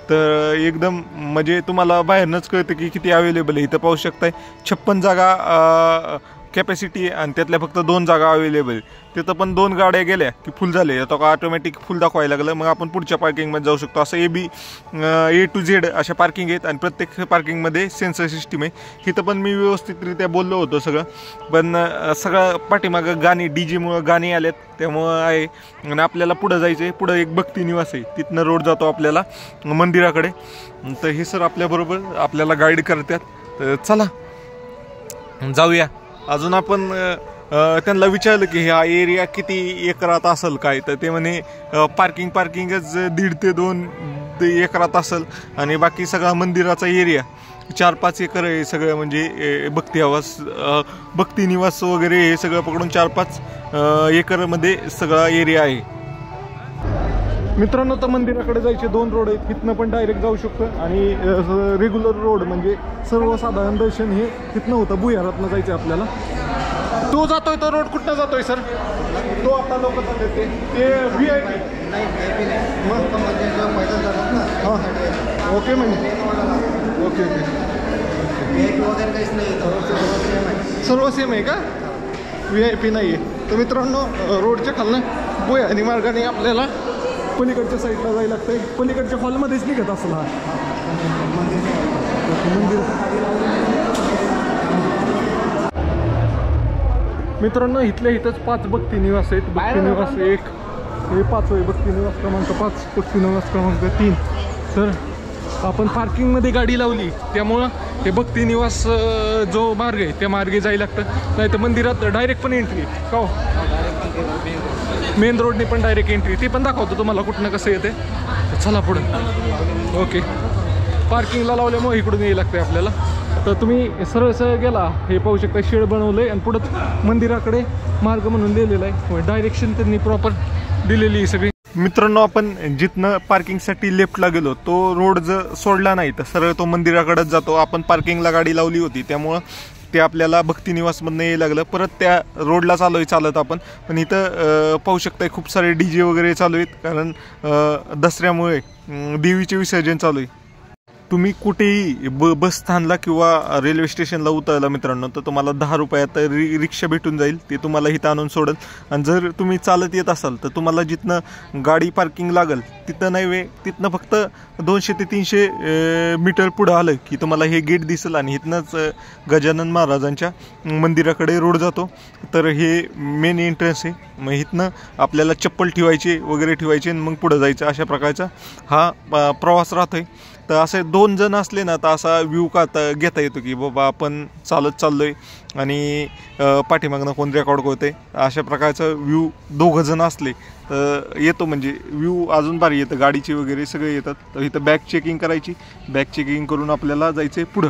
तर एकदम म्हणजे तुम्हाला बाहेरनंच कळतं की किती अवेलेबल आहे. इथं पाहू शकताय 56 जागा कॅपॅसिटी आहे आणि त्यातल्या फक्त 2 जागा अवेलेबल आहे. तिथं पण 2 गाड्या गेल्या की फुल झाले, आता का ऑटोमॅटिक फुल दाखवायला लागलं. मग आपण पुढच्या पार्किंगमध्ये जाऊ शकतो. असं A to Z अशा पार्किंग आहेत आणि प्रत्येक पार्किंगमध्ये सेन्सर सिस्टीम आहे. इथं पण मी व्यवस्थितरित्या बोललो होतो सगळं, पण सगळं पाठीमागं गाणी DJमुळं गाणी आलेत त्यामुळं आहे. आणि आपल्याला पुढं जायचं आहे. पुढं एक भक्ती निवास आहे, तिथनं रोड जातो आपल्याला मंदिराकडे. तर हे सर आपल्याबरोबर आपल्याला गाईड करतात. तर चला जाऊया. अजून आपण त्यांना विचारलं की हा एरिया किती एकरात असेल काय, तर ते म्हणे पार्किंगच 1.5 ते 2 एकरात असेल आणि बाकी सगळा मंदिराचा एरिया 4-5 एकर आहे सगळं. म्हणजे भक्ती निवास वगैरे हे सगळं पकडून 4-5 एकरमध्ये सगळा एरिया आहे. मित्रांनो, तर मंदिराकडे जायचे 2 रोड आहेत. इथनं पण डायरेक्ट जाऊ शकतो आणि रेग्युलर रोड म्हणजे सर्वसाधारण दर्शन हे इथनं होतं. भुयारातनं जायचं आपल्याला. तो जातोय, तो रोड कुठनं जातोय सर? तो आता लोक जातात ते VIP नाही मग हां ओके म्हणजे ओके वगैरे काहीच नाही, सर्व सेम आहे का? VIP नाही आहे. तर मित्रांनो, रोडच्या खालनं भुयारी मार्गाने आपल्याला पलीकडच्या साईडला जायला लागतंय. पलीकडच्या हॉलमध्येच निघत असला हा. मंदिर. मित्रांनो इथल्या इथंच 5 भक्ती निवास आहेत. भक्ती निवास 1 हे 5 आहे, भक्ती निवास क्रमांक 5, भक्ती निवास क्रमांक 3. तर आपण पार्किंगमध्ये गाडी लावली त्यामुळं हे भक्ती निवास जो मार्ग आहे त्या मार्गे जायला लागतं. नाही तर मंदिरात डायरेक्ट पण एंट्री का हो? मेन रोडने पण डायरेक्ट एंट्री. ते पण दाखवतो तुम्हाला कुठनं कसं येते. चला पुढं. ओके, पार्किंगला लावल्यामुळे इकडून यायला लागतं आपल्याला. तर तुम्ही सरळ सरळ गेला हे पाहू शकता, शेड बनवलं आहे आणि पुढं मंदिराकडे मार्ग म्हणून लिहिलेला आहे. डायरेक्शन त्यांनी प्रॉपर दिलेली आहे सगळी. मित्रांनो आपण जिथनं पार्किंगसाठी लेफ्टला गेलो तो रोड जर सोडला नाही तर सरळ तो मंदिराकडेच जातो. आपण पार्किंगला गाडी लावली होती त्यामुळं ते आपल्याला भक्ती निवासमधनं यायला लागलं. परत त्या रोडला चालू आहे चालत आपण. पण इथं पाहू शकताय खूप सारे DJ वगैरे चालू आहेत, कारण दसऱ्यामुळे देवीचे विसर्जन चालू आहे. तुम्ही कुठेही बस स्थानला किंवा रेल्वे स्टेशनला उतरला मित्रांनो तर तुम्हाला 10 रुपयात रिक्षा भेटून जाईल. ते तुम्हाला इथं आणून सोडेल. आणि जर तुम्ही चालत येत असाल तर तुम्हाला जिथनं गाडी पार्किंग लागेल तिथं नाही वे तिथनं फक्त 200 ते 300 मीटर पुढं आलं की तुम्हाला हे गेट दिसेल आणि इथनंच गजानन महाराजांच्या मंदिराकडे रोड जातो. तर हे मेन एंट्रन्स आहे. मग इथनं आपल्याला चप्पल ठेवायची वगैरे ठेवायची आणि मग पुढं जायचं. अशा प्रकारचा हा प्रवास राहतोय. तर असे 2 जण असले ना तर असा व्ह्यू का घेता येतो की बाबा आपण चालत चाललोय आणि पाठीमागनं कोण रेकॉर्ड करतोय. अशा प्रकारचा व्ह्यू 2 जण असले तर येतो, म्हणजे व्ह्यू अजून भारी येतं. गाडीची वगैरे सगळे येतात. तर इथं बॅग चेकिंग करायची. बॅग चेकिंग करून आपल्याला जायचं आहे पुढं.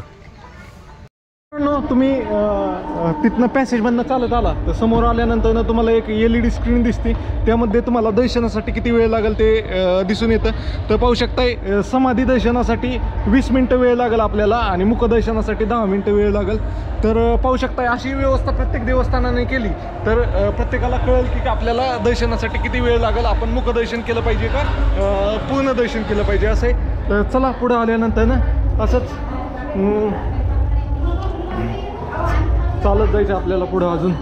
तुम्ही तिथनं पॅसेजमधनं चालत आला तर समोर आल्यानंतर तुम्हाला एक LED स्क्रीन दिसते. त्यामध्ये तुम्हाला दर्शनासाठी किती वेळ लागेल ते दिसून येतं. तर पाहू शकताय समाधी दर्शनासाठी 20 मिनटं वेळ लागेल आपल्याला आणि मुखदर्शनासाठी 10 मिनटं वेळ लागेल. तर पाहू शकताय अशी व्यवस्था प्रत्येक देवस्थानाने केली तर प्रत्येकाला कळेल की आपल्याला दर्शनासाठी किती वेळ लागेल. आपण मुखदर्शन केलं पाहिजे का पूर्ण दर्शन केलं पाहिजे असं आहे. तर चला पुढं आल्यानंतर ना असंच चालत जायचं आपल्याला पुढं. अजून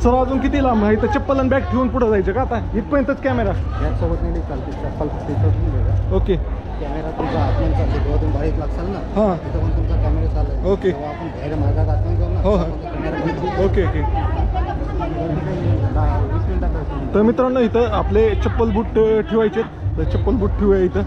चला अजून किती लांब आहे. इथं चप्पल आणि बॅग ठेवून पुढं जायचं का आता इथपर्यंतच कॅमेरा यासोबत नाही चालते चप्पल. ओके कॅमेरा तुमचा आतमध्ये चालते जेव्हा तुम्ही बाहेर लागसाल ना हां तिथं पण तुमचा कॅमेरा चालू आहे. ओके आपण बाहेर मार्गात आतमध्ये जाऊ ना हो कॅमेरा ओके ओके. 20 मिनिटात. तर मित्रांनो इथं आपले चप्पल बूट ठेवायचे. तर चप्पल बूट ठेवूया इथं.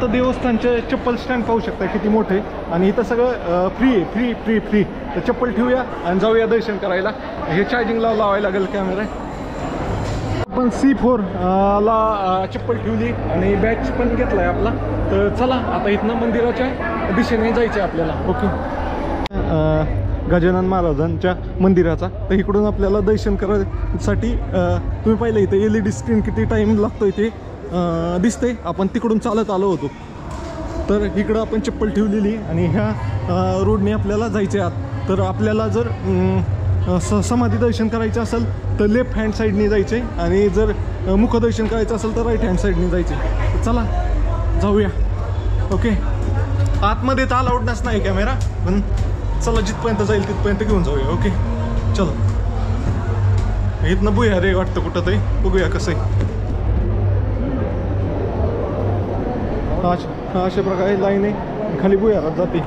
तर देवस्थानचे चप्पल स्टँड पाहू शकता किती मोठे आणि इथं सगळं फ्री आहे. Free free free. तर चप्पल ठेवूया आणि जाऊया दर्शन करायला. हे चार्जिंगला लावायला लागेल कॅमेरा. आपण C4 ला चप्पल ठेवली आणि बॅच पण घेतला आहे आपला. तर चला आता इथनं मंदिराच्या दिशेने जायचं आहे आपल्याला. ओके, गजानन महाराजांच्या मंदिराचा. तर इकडून आपल्याला दर्शन करायसाठी तुम्ही पाहिलं इथं LED स्क्रीन किती टाईम लागतोय ते दिसते. आपण तिकडून चालत आलो होतो. तर इकडं आपण चप्पल ठेवलेली आणि ह्या रोडने आपल्याला जायचे आत. तर आपल्याला जर समाधी दर्शन करायचं असेल तर लेफ्ट हँड साईडने जायचे आणि जर मुखदर्शन करायचं असेल तर राईट हँड साईडने जायचे. चला जाऊया. ओके, आतमध्ये तर अलाउडच नाही कॅमेरा, पण चला जिथपर्यंत जाईल तिथपर्यंत घेऊन जाऊया. ओके चलो. इथनं बघूया रे वाटतं कुठं तरी. बघूया कसं आहे. अशा प्रकारे लाईन आहे खाली बुयारात जाते.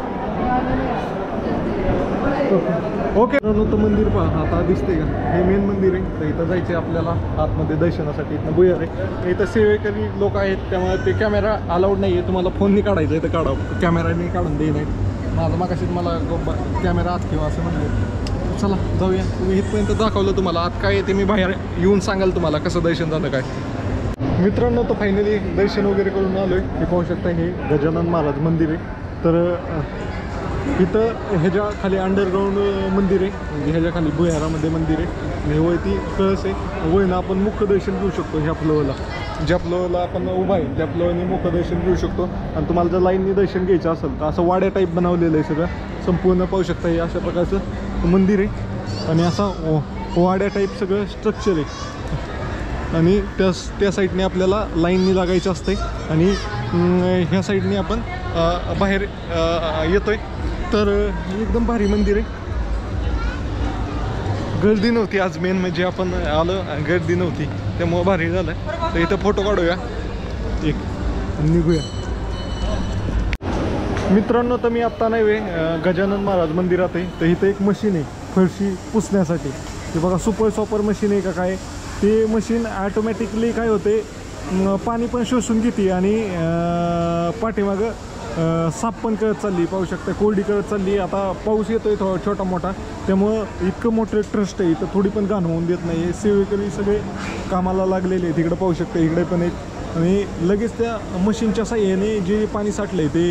ओके तर मंदिर पहा आता दिसते का. हे मेन मंदिर आहे. तर इथं जायचं आहे आपल्याला आतमध्ये दर्शनासाठी. इथं बुयार आहे. इथं सेवेकरी लोक आहेत त्यामुळे ते कॅमेरा अलाउड नाही आहे. तुम्हाला फोनने काढायचं आहे तर काढा, कॅमेराने काढून दे नाही. माझं मागाशीच मला कॅमेरा आत ठेवा असं म्हणलं. चला जाऊया. तुम्ही इथपर्यंत दाखवलं तुम्हाला. आत काय येते मी बाहेर येऊन सांगाल तुम्हाला कसं दर्शन झालं काय. मित्रांनो तर फायनली दर्शन वगैरे करून आलो आहे. हे पाहू शकता हे गजानन महाराज मंदिर आहे. तर इथं ह्याच्या खाली अंडरग्राऊंड मंदिर आहे. म्हणजे ह्याच्या खाली भुयारामध्ये मंदिर आहे. हे वरती कळस आहे. वरनं आपण मुखदर्शन घेऊ शकतो. ह्या फ्लोअरला ज्या फ्लोअरला आपण उभा आहे त्या फ्लोअरने मुखदर्शन घेऊ शकतो. आणि तुम्हाला जर लाईननी दर्शन घ्यायचं असेल तर असं वाड्या टाईप बनवलेलं आहे सगळं संपूर्ण. पाहू शकता हे अशा प्रकारचं मंदिर आहे आणि असा वाड्या टाईप सगळं स्ट्रक्चर आहे. आणि त्या साईडने आपल्याला लाईननी लागायचं असते आणि ह्या साईडने आपण बाहेर येतोय. तर एकदम भारी मंदिर आहे. गर्दी नव्हती आज. मेन म्हणजे आपण आलो गर्दी नव्हती त्यामुळं भारी झालं. तर इथं फोटो काढूया एक निघूया. मित्रांनो तर मी आत्ता नाही गजानन महाराज मंदिरात आहे. तर इथं एक मशीन आहे फरशी पुसण्यासाठी. ते बघा सुपर सॉपर मशीन आहे का काय. ते मशीन ॲटोमॅटिकली काय होते पाणी पण शोषून घेते आणि पाठीमागं साफ पण करत चालली. पाहू शकता कोरडी करत चालली. आता पाऊस येतोय थोडा छोटा मोठा, त्यामुळं इतकं मोठं ट्रस्ट आहे. इथं थोडी पण घाण होऊन देत नाही. सेवेकरी सगळे कामाला लागलेले आहेत. इकडं पाहू शकता इकडे पण एक. आणि लगेच त्या मशीनच्या साह्याने जे पाणी साठलं आहे ते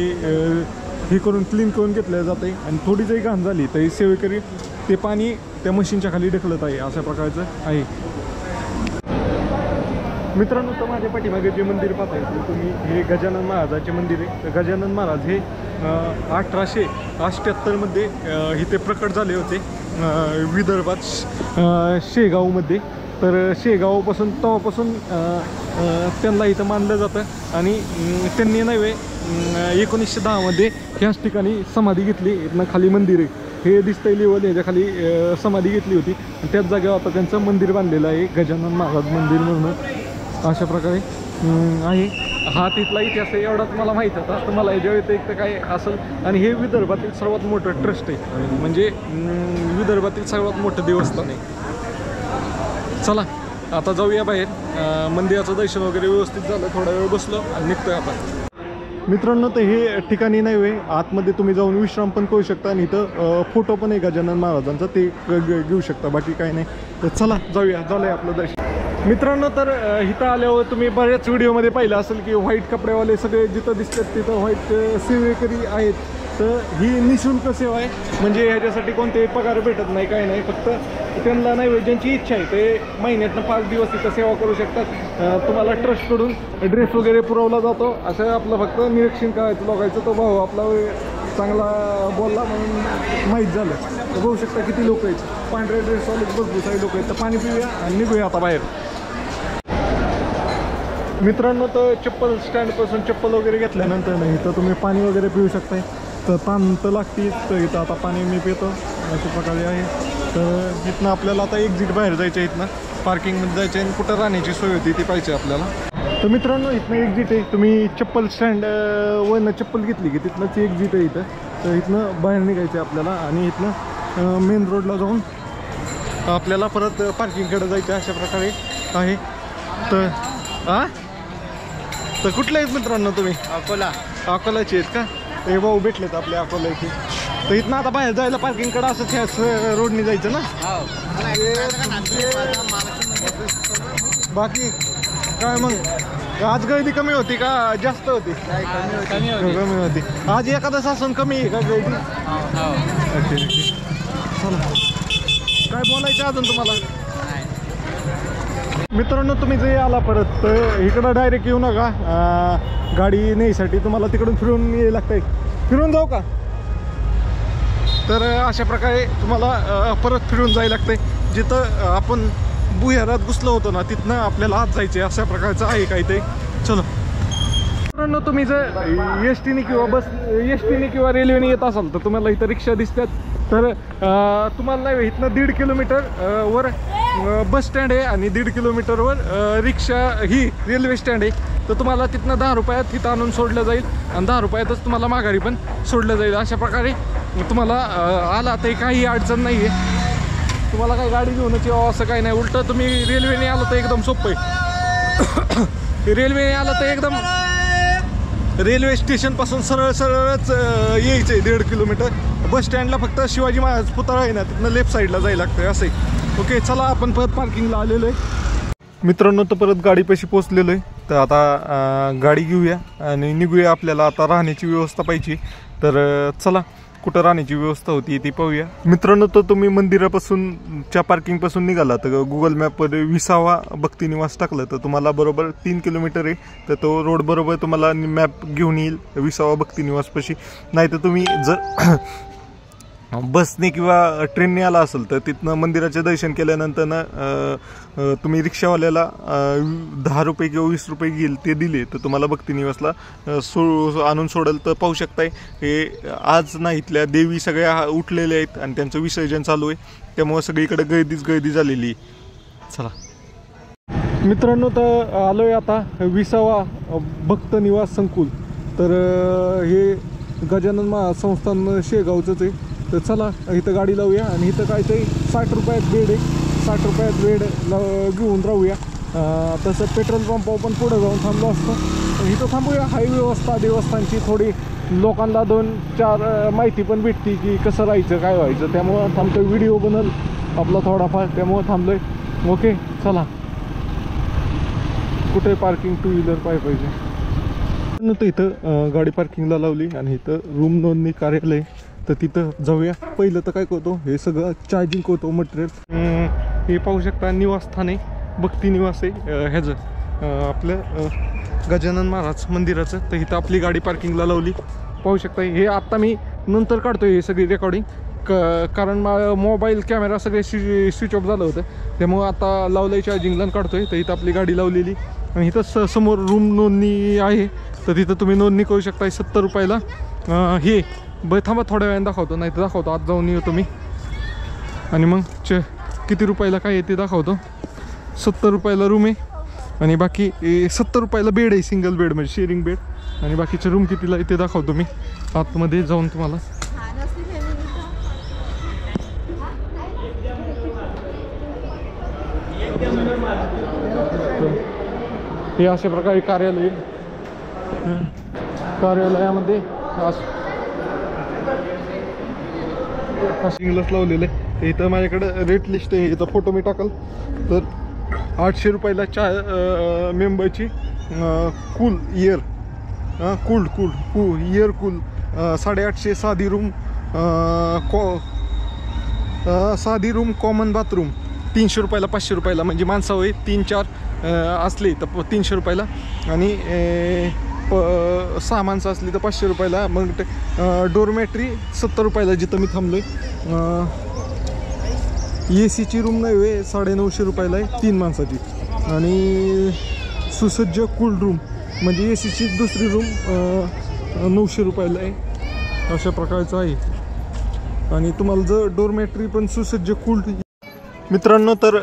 हे करून क्लीन करून घेतलं जातं आहे. आणि थोडी जरी घाण झाली तरी सेवेकरी ते पाणी त्या मशीनच्या खाली ढकलत आहे. अशा प्रकारचं आहे. मित्रांनो तर माझ्या पाठीमागे जे मंदिर पाहताय तुम्ही हे गजानन महाराजाचे मंदिर आहे. तर गजानन महाराज हे 1878 मध्ये इथे प्रकट झाले होते विदर्भात शेगावमध्ये. तर शेगावपासून तेव्हापासून त्यांना इथं मानलं जातं. आणि त्यांनी नव्हे 1910 मध्ये ह्याच ठिकाणी समाधी घेतली. इथनं खाली मंदिर आहे हे दिसतंय लेवल, ह्याच्या खाली समाधी घेतली होती. त्याच जागेवर आता त्यांचं मंदिर बांधलेलं आहे गजानन महाराज मंदिर म्हणून. अशा प्रकारे आहे. हा तिथला इतिहास आहे एवढाच मला माहीत होता. तर मला याच्या व्यतिरिक्त काय असेल. आणि हे विदर्भातील सर्वात मोठं ट्रस्ट आहे, म्हणजे विदर्भातील सर्वात मोठं देवस्थान आहे. चला आता जाऊया बाहेर. मंदिराचं दर्शन वगैरे व्यवस्थित झालं, थोडा वेळ बसलो आणि निघतोय आपण. मित्रांनो तर हे ठिकाणी नाही वे आतमध्ये तुम्ही जाऊन विश्राम पण करू शकता. आणि इथं फोटो पण आहे गजानन महाराजांचा, ते घेऊ शकता. बाकी काही नाही. तर चला जाऊया, झालंय आपलं दर्शन. मित्रांनो तर इथं आल्यावर तुम्ही बऱ्याच व्हिडिओमध्ये पाहिलं असेल की व्हाईट कपड्यावाले सगळे जिथं दिसतात तिथं व्हाईट सेवेकरी आहेत. तर ही निःशुल्क सेवा आहे, म्हणजे ह्याच्यासाठी कोणतेही पगार भेटत नाही, काही नाही. फक्त त्यांना नाही ज्यांची इच्छा आहे ते महिन्यातनं 5 दिवस तिथं सेवा करू शकतात. तुम्हाला ट्रस्टकडून ड्रेस वगैरे पुरवला जातो. असं आपलं फक्त निरीक्षण करायचं बघायचं. तो भाऊ आपला चांगला बोलला म्हणून माहीत झालं. तर बघू शकता किती लोक आहेत. पांढऱ्या ड्रेसवाले बसबुसाई लोक आहेत. तर पाणी पिऊया आणि निघूया आता बाहेर. मित्रांनो तर चप्पल स्टँडपासून चप्पल वगैरे घेतल्यानंतर नाही तर तुम्ही पाणी वगैरे पिऊ शकताय. तर ताण तर लागते. तर इथं आता पाणी मी पितो अशा प्रकारे आहे. तर इथनं आपल्याला आता एक्झिट बाहेर जायचं आहे. इथनं पार्किंगमध्ये जायचं आहे आणि कुठं राहण्याची सोय होती ती पाहिजे आपल्याला. तर मित्रांनो इथनं एक्झिट आहे. तुम्ही चप्पल स्टँड वरनं चप्पल घेतली की तिथनंच एक्झिट आहे इथं. तर इथनं बाहेर निघायचं आहे आपल्याला आणि इथनं मेन रोडला जाऊन आपल्याला परत पार्किंगकडे जायचं अशा प्रकारे आहे. तर कुठले आहेत मित्रांनो तुम्ही? अकोलाचे आहेत का? ते भाऊ भेटलेत आपल्या अकोल्याचे. तर इथनं आता बाहेर जायला पार्किंगकडे असंच ह्याच रोडने जायचं ना. बाकी काय मग आज गर्दी कमी होती का जास्त होती? कमी होती. आज एखादा शासन कमी आहे का गर्दी? काय बोलायचं अजून तुम्हाला? मित्रांनो तुम्ही जे आला परत तर इकडं डायरेक्ट येऊ नका. गाडी न्यायसाठी तुम्हाला तिकडून फिरून यायला लागतंय. फिरून जाऊ का? तर अशा प्रकारे तुम्हाला परत फिरून जायला लागतंय. जिथं आपण भुयारात घुसलो होतो ना तिथनं आपल्याला आत जायचे. अशा प्रकारचं आहे काही ते. चलो मित्रांनो तुम्ही जर एस टीने किंवा रेल्वेने येत असाल तर तुम्हाला इथं रिक्षा दिसतात. तर तुम्हाला नाही इथनं 1.5 किलोमीटर वर बस स्टँड आहे आणि 1.5 किलोमीटरवर रिक्षा ही रेल्वे स्टँड आहे. तर तुम्हाला तिथनं 10 रुपयात तिथं आणून सोडलं जाईल आणि 10 रुपयातच तुम्हाला माघारी पण सोडलं जाईल. अशा प्रकारे तुम्हाला आला तर काही अडचण नाही आहे. तुम्हाला काही गाडी घेऊनच यावं असं काही नाही. उलटं तुम्ही रेल्वेने आलं तर एकदम सोपं आहे. रेल्वेने आलं तर एकदम रेल्वे स्टेशनपासून सरळच यायचं आहे 1.5 किलोमीटर. बस स्टँडला फक्त शिवाजी महाराज पुतळा आहे ना तिथनं लेफ्ट साईडला जायला लागतं असं आहे. ओके चला आपण परत पार्किंगला आलेलो आहे. मित्रांनो तर परत गाडीपाशी पोचलेलो आहे. तर आता गाडी घेऊया आणि निघूया. आपल्याला आता राहण्याची व्यवस्था पाहिजे. तर चला कुठं राहण्याची व्यवस्था होती ती पाहूया. मित्रांनो तर तुम्ही मंदिरापासून च्या पार्किंगपासून निघाला तर गुगल मॅपवर 20वा भक्तिनिवास टाकलं तर तुम्हाला बरोबर 3 किलोमीटर आहे. तर तो रोड बरोबर तुम्हाला मॅप घेऊन येईल 20वा भक्तिनिवासपाशी. नाही तर तुम्ही जर बसने किंवा ट्रेनने आला असेल तर तिथनं मंदिराचे दर्शन केल्यानंतर ना तुम्ही रिक्षावाल्याला 10 रुपये किंवा 20 रुपये घेईल ते दिले तर तुम्हाला भक्तिनिवासला आणून सोडेल. तर पाहू शकताय हे आज ना इथल्या देवी सगळ्या उठलेल्या आहेत आणि त्यांचं विसर्जन चालू आहे. त्यामुळे सगळीकडे गर्दी झालेली. चला मित्रांनो तर आलोय आता 20वा भक्तनिवास संकुल. तर हे गजानन महाराज संस्थान शेगावचंच आहे. तर चला इथं गाडी लावूया आणि इथं काय ते 60 रुपयात बेड आहे. 60 रुपयात बेड घेऊन राहूया. तसं पेट्रोल पंपावर पण पुढं जाऊन थांबलो असतं. इथं थांबूया. हाय व्यवस्था देवस्थानची थोडी लोकांना 2-4 माहिती पण भेटते की कसं राहायचं काय व्हायचं. त्यामुळं थांबतोय. व्हिडिओ बनल आपला थोडाफार, त्यामुळं थांबलोय. ओके चला. कुठे पार्किंग 2 व्हीलर पाहिजे नंतर इथं गाडी पार्किंगला लावली आणि इथं रूम नोंदणी कार्यालय. तर तिथं जाऊया. पहिलं तर काय करतो हे सगळं चार्जिंग करतो मटेरियल. हे पाहू शकता निवासस्थान आहे. भक्ती निवास आहे ह्याचं आपलं गजानन महाराज मंदिराचं. तर इथं आपली गाडी पार्किंगला लावली. पाहू शकता. हे आत्ता मी नंतर काढतोय हे सगळी रेकॉर्डिंग कारण मोबाईल कॅमेरा सगळे स्विच ऑफ झालं होतं. त्यामुळं आता लावलंय चार्जिंगला काढतोय. तर इथं आपली गाडी लावलेली आणि इथं समोर रूम नोंदणी आहे. तर तिथं तुम्ही नोंदणी करू शकता 70 रुपयाला. हे थांबा थोड्या वेळाने दाखवतो, नाही तर दाखवतो. आज जाऊन येतो मी आणि मग किती रुपयाला काय येते दाखवतो. 70 रुपयाला रूम आहे आणि बाकी 70 रुपयाला बेड आहे. सिंगल बेड म्हणजे शेअरिंग बेड. आणि बाकीचे रूम कितीला आहे ते दाखवतो मी आतमध्ये जाऊन तुम्हाला. हे अशा प्रकारे कार्यालयामध्ये इंग्लस लावलेलं आहे. इथं माझ्याकडं रेट लिस्ट आहे. इथं फोटो मी टाकल. तर 800 रुपयाला मेंबरची कूल इयर इयर कूल 850 साधी रूम साधी रूम कॉमन बाथरूम 300 रुपयाला 500 रुपयाला म्हणजे माणसावय 3-4 असली तर 300 रुपयाला आणि 6 माणसं असली तर 500 रुपयाला. मग डोरमॅट्री 70 रुपयाला जिथं मी थांबलोय. AC ची रूम नाही आहे 950 रुपयाला आहे 3 माणसाची. आणि सुसज्ज कूल रूम म्हणजे AC ची दुसरी रूम 900 रुपयाला आहे. अशा प्रकारचं आहे. आणि तुम्हाला जर डोरमॅट्री पण सुसज्ज कूल. मित्रांनो तर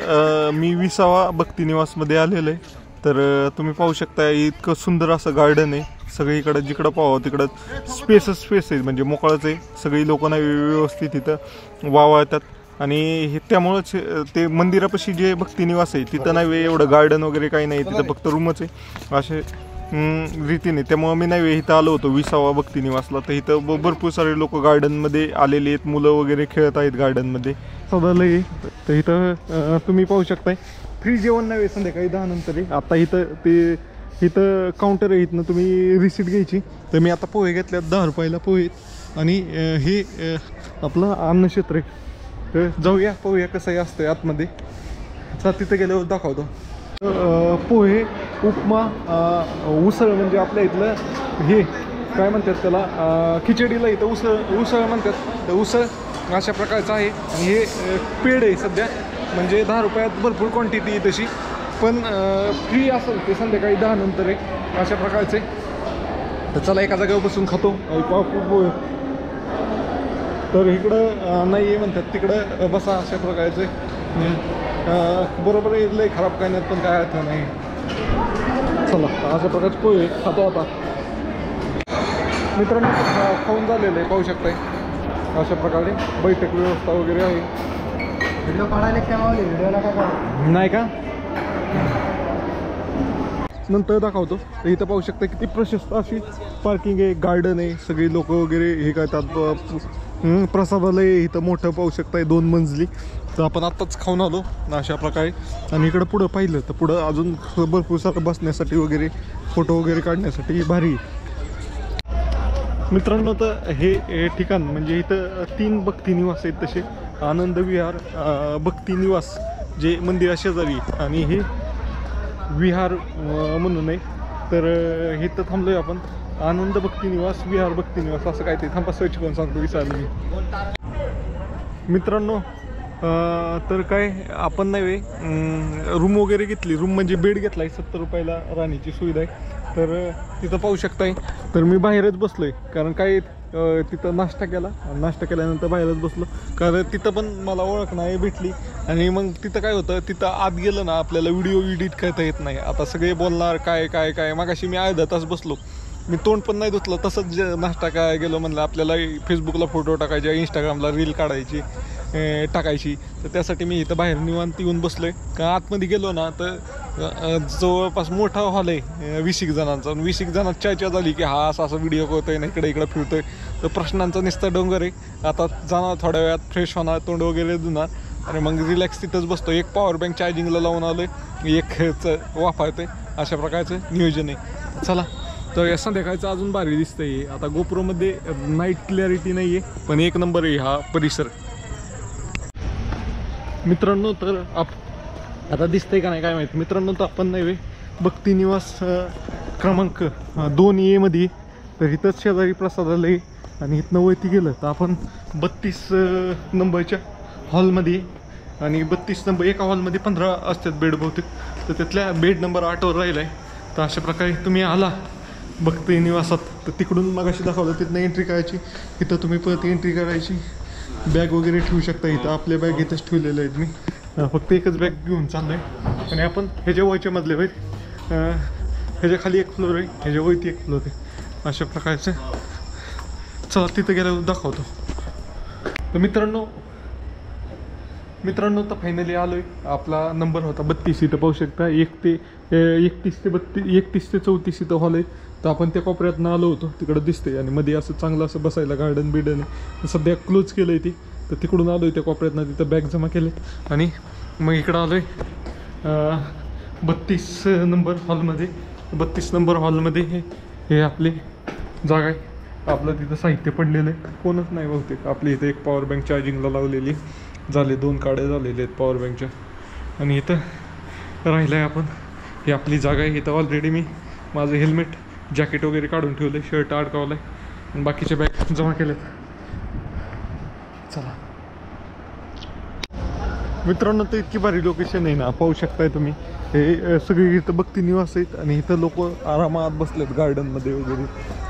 मी 20वा भक्तिनिवासमध्ये आलेलो आहे. तर तुम्ही पाहू शकता इतकं सुंदर असं गार्डन आहे. सगळीकडं जिकडं पाहावं तिकडं स्पेस आहे म्हणजे मोकळंच आहे. सगळी लोकांना व्यवस्थित इथं वावळतात. आणि हे त्यामुळंच ते मंदिरापाशी जे भक्तिनिवास आहे तिथं नाही एवढं गार्डन वगैरे काही नाही. तिथं फक्त रूमच आहे असे रीतीने. त्यामुळं मी नाही इथं आलो होतो 20वा भक्तिनिवासला. तर इथं भरपूर सारे लोक गार्डनमध्ये आलेले आहेत. मुलं वगैरे खेळत आहेत गार्डनमध्ये. सदालय. तर इथं तुम्ही पाहू शकताय फ्री जेवण नाही संध्याकाळी 10 नंतर आहे. आता इथं काउंटर आहे. इथनं तुम्ही रिसीट घ्यायची. तर मी आता पोहे घेतल्यात 10 रुपयाला पोहे. आणि हे आपलं अन्नक्षेत्र आहे. तर जाऊया पाहूया कसं असतं आतमध्ये. तिथं गेल्यावर दाखवतो. पोहे उपमा उसळ म्हणजे आपल्या इथलं हे काय म्हणतात त्याला खिचडीला इथं उसळ म्हणतात. तर उसळ अशा प्रकारचं आहे. आणि हे पेड आहे सध्या म्हणजे 10 रुपयात भरपूर क्वांटिटी आहे तशी. पण फ्री असेल ते संध्याकाळी 10 नंतर आहे अशा प्रकारचे. तर चला एका जागेवर बसून खातो. पोहे तर इकडं नाही आहे म्हणतात तिकडं बसा अशा प्रकारचे. बरोबर आहे लय खराब करण्यात पण काय अर्थ नाही. चला अशा प्रकारचे पोहे खातो आता. मित्रांनो खाऊन झालेलं आहे पाहू शकताय. अशा प्रकारे बैठक व्यवस्था वगैरे आहे. व्हिडिओ काढायला काय व्हिडिओला काय नाही का नंतर दाखवतो. तर इथं पाहू शकता किती प्रशस्त अशी पार्किंग आहे. गार्डन आहे. सगळी लोक वगैरे हे करतात. प्रसादालय इथं मोठं पाहू शकताय 2 मंजली. तर आपण आत्ताच खाऊन आलो अशा प्रकारे. आणि इकडं पुढं पाहिलं तर पुढं अजून भरपूर सारं बसण्यासाठी वगैरे फोटो वगैरे काढण्यासाठी भारी. मित्रांनो तर हे ठिकाण म्हणजे इथं 3 भक्तिनिवास आहेत तसे. आनंद विहार भक्तिनिवास जे मंदिरा शेजारी आणि हे विहार म्हणून आहे. तर इथं थांबलोय आपण. आनंद भक्तिनिवास विहार भक्तिनिवास असं काय ते. थांबा सर्च करून सांगतो विचारलं मी. मित्रांनो तर काय आपण नाही रूम वगैरे घेतली. रूम म्हणजे बेड घेतला आहे 70 रुपयाला राहण्याची सुविधा आहे. तर तिथं पाहू शकताय. तर मी बाहेरच बसलो आहे कारण काय तिथं नाश्ता केल्यानंतर बाहेरच बसलो कारण तिथं पण मला ओळख नाही भेटली. आणि मग तिथं काय होतं तिथं आत गेलं ना आपल्याला व्हिडिओ एडिट करता येत नाही. आता सगळे बोलणार काय काय काय. मगाशी मी अर्धा तास बसलो मी तोंड पण नाही धुतलं, तसंच नाश्ता काय गेलो म्हणलं आपल्याला फेसबुकला फोटो टाकायचे, इंस्टाग्रामला रील काढायची टाकायची. तर त्यासाठी मी इथं बाहेर निवांत येऊन बसलो आहे. का आतमध्ये गेलो ना तर जवळपास मोठा हॉल आहे 20 जणांचा. 20 जणांत चर्चा झाली की हा असा व्हिडिओ करतोय ना इकडे फिरतोय. तर प्रश्नांचा नुसता डोंगर आहे. आता जाणार थोड्या वेळात, फ्रेश होणार, तोंड वगैरे धुणार आणि मग रिलॅक्स तिथंच बसतो. एक पॉवर बँक चार्जिंगला लावून आलो आहे, एक वापरते. अशा प्रकारचं नियोजन आहे. चला, तर या संध्याकाळचं अजून भारी दिसतंय. आता गोप्रोमध्ये नाईट क्लॅरिटी नाही आहे, पण एक नंबर आहे हा परिसर मित्रांनो. तर आता दिसतंय का नाही काय माहिती मित्रांनो. तर आपण नाही भक्ती निवास क्रमांक 2A मध्ये, तर इथंच शेजारी प्रसादालय आणि इथनं वरती गेलं तर आपण 32 नंबरच्या हॉलमध्ये. आणि 32 नंबर एका हॉलमध्ये 15 असतात बेड बहुतेक, तर त्यातल्या बेड नंबर 8वर राहिला आहे. तर अशा प्रकारे तुम्ही आला भक्ती निवासात तर तिकडून मगाशी दाखवलं तिथनं एंट्री करायची. इथं तुम्ही परत एंट्री करायची, बॅग वगैरे ठेवू शकता. इथं आपल्या बॅग इथंच ठेवलेल्या आहेत. मी फक्त एकच बॅग घेऊन चाललो आहे. आणि आपण ह्याच्या वरच्या मधले ह्याच्या खाली एक फ्लोर आहे, ह्याच्या वरती एक फ्लोर आहे. अशा प्रकारचं चला तिथं गेल्यावर दाखवतो. तर मित्रांनो तर फायनली आलो आहे. आपला नंबर होता 32. इथं पाहू शकता 31 ते 34 इथं हॉल आहे. तर आपण त्या कोपऱ्यातनं आलो होतो, तिकडं दिसते. आणि मध्ये असं चांगलं असं बसायला गार्डन बिर्डन आहे. सध्या क्लोज केलं आहे ती. तर तिकडून आलो आहे त्या कोपऱ्यातनं, तिथं बॅग जमा केले आणि मग इकडं आलो आहे 32 नंबर हॉलमध्ये. 32 नंबर हॉलमध्ये हे आपली जागा आहे. आपलं तिथं साहित्य पडलेलं आहे, कोणच नाही बहुतेक. आपली इथं एक पॉवर बँक चार्जिंगला लावलेली झाले, 2 काड्या झालेल्या आहेत पॉवर बँकच्या. आणि इथं राहिलं आहे आपण. ही आपली जागा आहे. इथं ऑलरेडी मी माझं हेल्मेट जॅकेट वगैरे काढून ठेवलं आहे, शर्ट अडकावलं आहे आणि बाकीचे बॅग जमा केलेत. चला मित्रांनो, तर इतकी भारी लोकेशन आहे ना, पाहू शकताय तुम्ही. हे सगळे इथं भक्ती निवास आहेत आणि इथं लोक आरामात बसलेत गार्डनमध्ये वगैरे.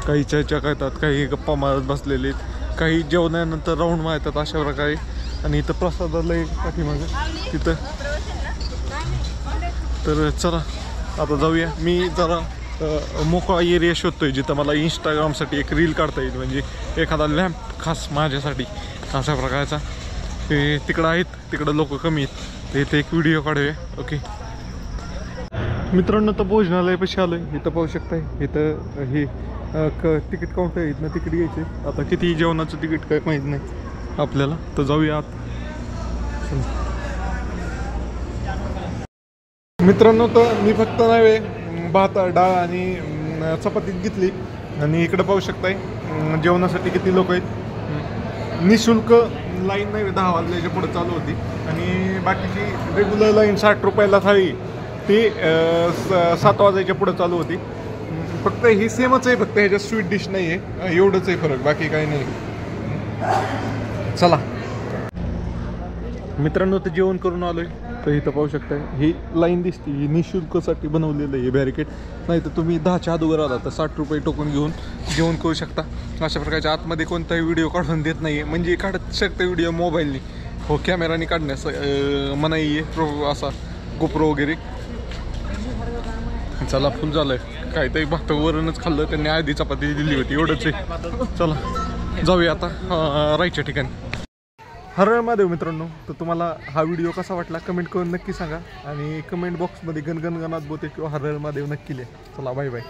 काही चर्चा करतात, काही गप्पा मारत बसलेले आहेत, काही जेवणानंतर राऊंड मारतात अशा प्रकारे. आणि इथं प्रसादालय पाठीमागं तिथं. तर चला आता जाऊया. मी जरा मोकळा एरिया शोधतोय जिथं मला इंस्टाग्रामसाठी एक रील काढता येईल, म्हणजे एखादा लॅम्प खास माझ्यासाठी अशा प्रकारचा. ते तिकडं आहेत, तिकडं लोक कमी आहेत. तर इथे एक व्हिडिओ काढूया. ओके मित्रांनो, तर भोजनालयापाशी आलो आहे. इथं पाहू शकताय. इथं हे तिकीट काउंटर आहे, इथनं तिकीट घ्यायचे. आता किती जेवणाचं तिकीट काय माहीत नाही आपल्याला. तर जाऊया आत. मित्रांनो, तर मी फक्त नाही भात डाळ आणि चपाती घेतली. आणि इकडं पाहू शकताय जेवणासाठी किती लोक आहेत. निशुल्क लाईन नाही 10 वाजल्याच्या पुढे चालू होती. आणि बाकीची रेग्युलर लाईन 60 रुपयाला थाळी ती 7 वाजायच्या पुढे चालू होती. फक्त ही सेमच आहे, फक्त ह्याच्यात स्वीट डिश नाही आहे, एवढंच आहे फरक, बाकी काही नाही. चला मित्रांनो, तर जेवण करून आलो आहे. तर इथं पाहू शकताय ही लाईन दिसते, ही निशुल्कसाठी बनवलेलं आहे बॅरिकेड. नाही तर तुम्ही 10च्या अगोदर आला तर 60 रुपये टोकन घेऊन जेवण करू शकता. अशा प्रकारच्या आतमध्ये कोणताही व्हिडिओ काढून देत नाही आहे, म्हणजे काढत शकता व्हिडिओ मोबाईलनी. हो, कॅमेराने काढण्यास मनाई आहे असा गोप्रो वगैरे. चला फुल झालं आहे. काहीतरी भात वरणच खाल्लं, त्यांनी आधी चपाती दिली होती, एवढंच आहे. चला जाऊया आता राहायच्या ठिकाणी. हर हर महादेव मित्रांनो. तर तुम्हाला हा व्हिडिओ कसा वाटला कमेंट करून नक्की सांगा. आणि कमेंट बॉक्समध्ये गणगणात बोलते किंवा हर हर महादेव नक्की लिहा. चला बाय बाय.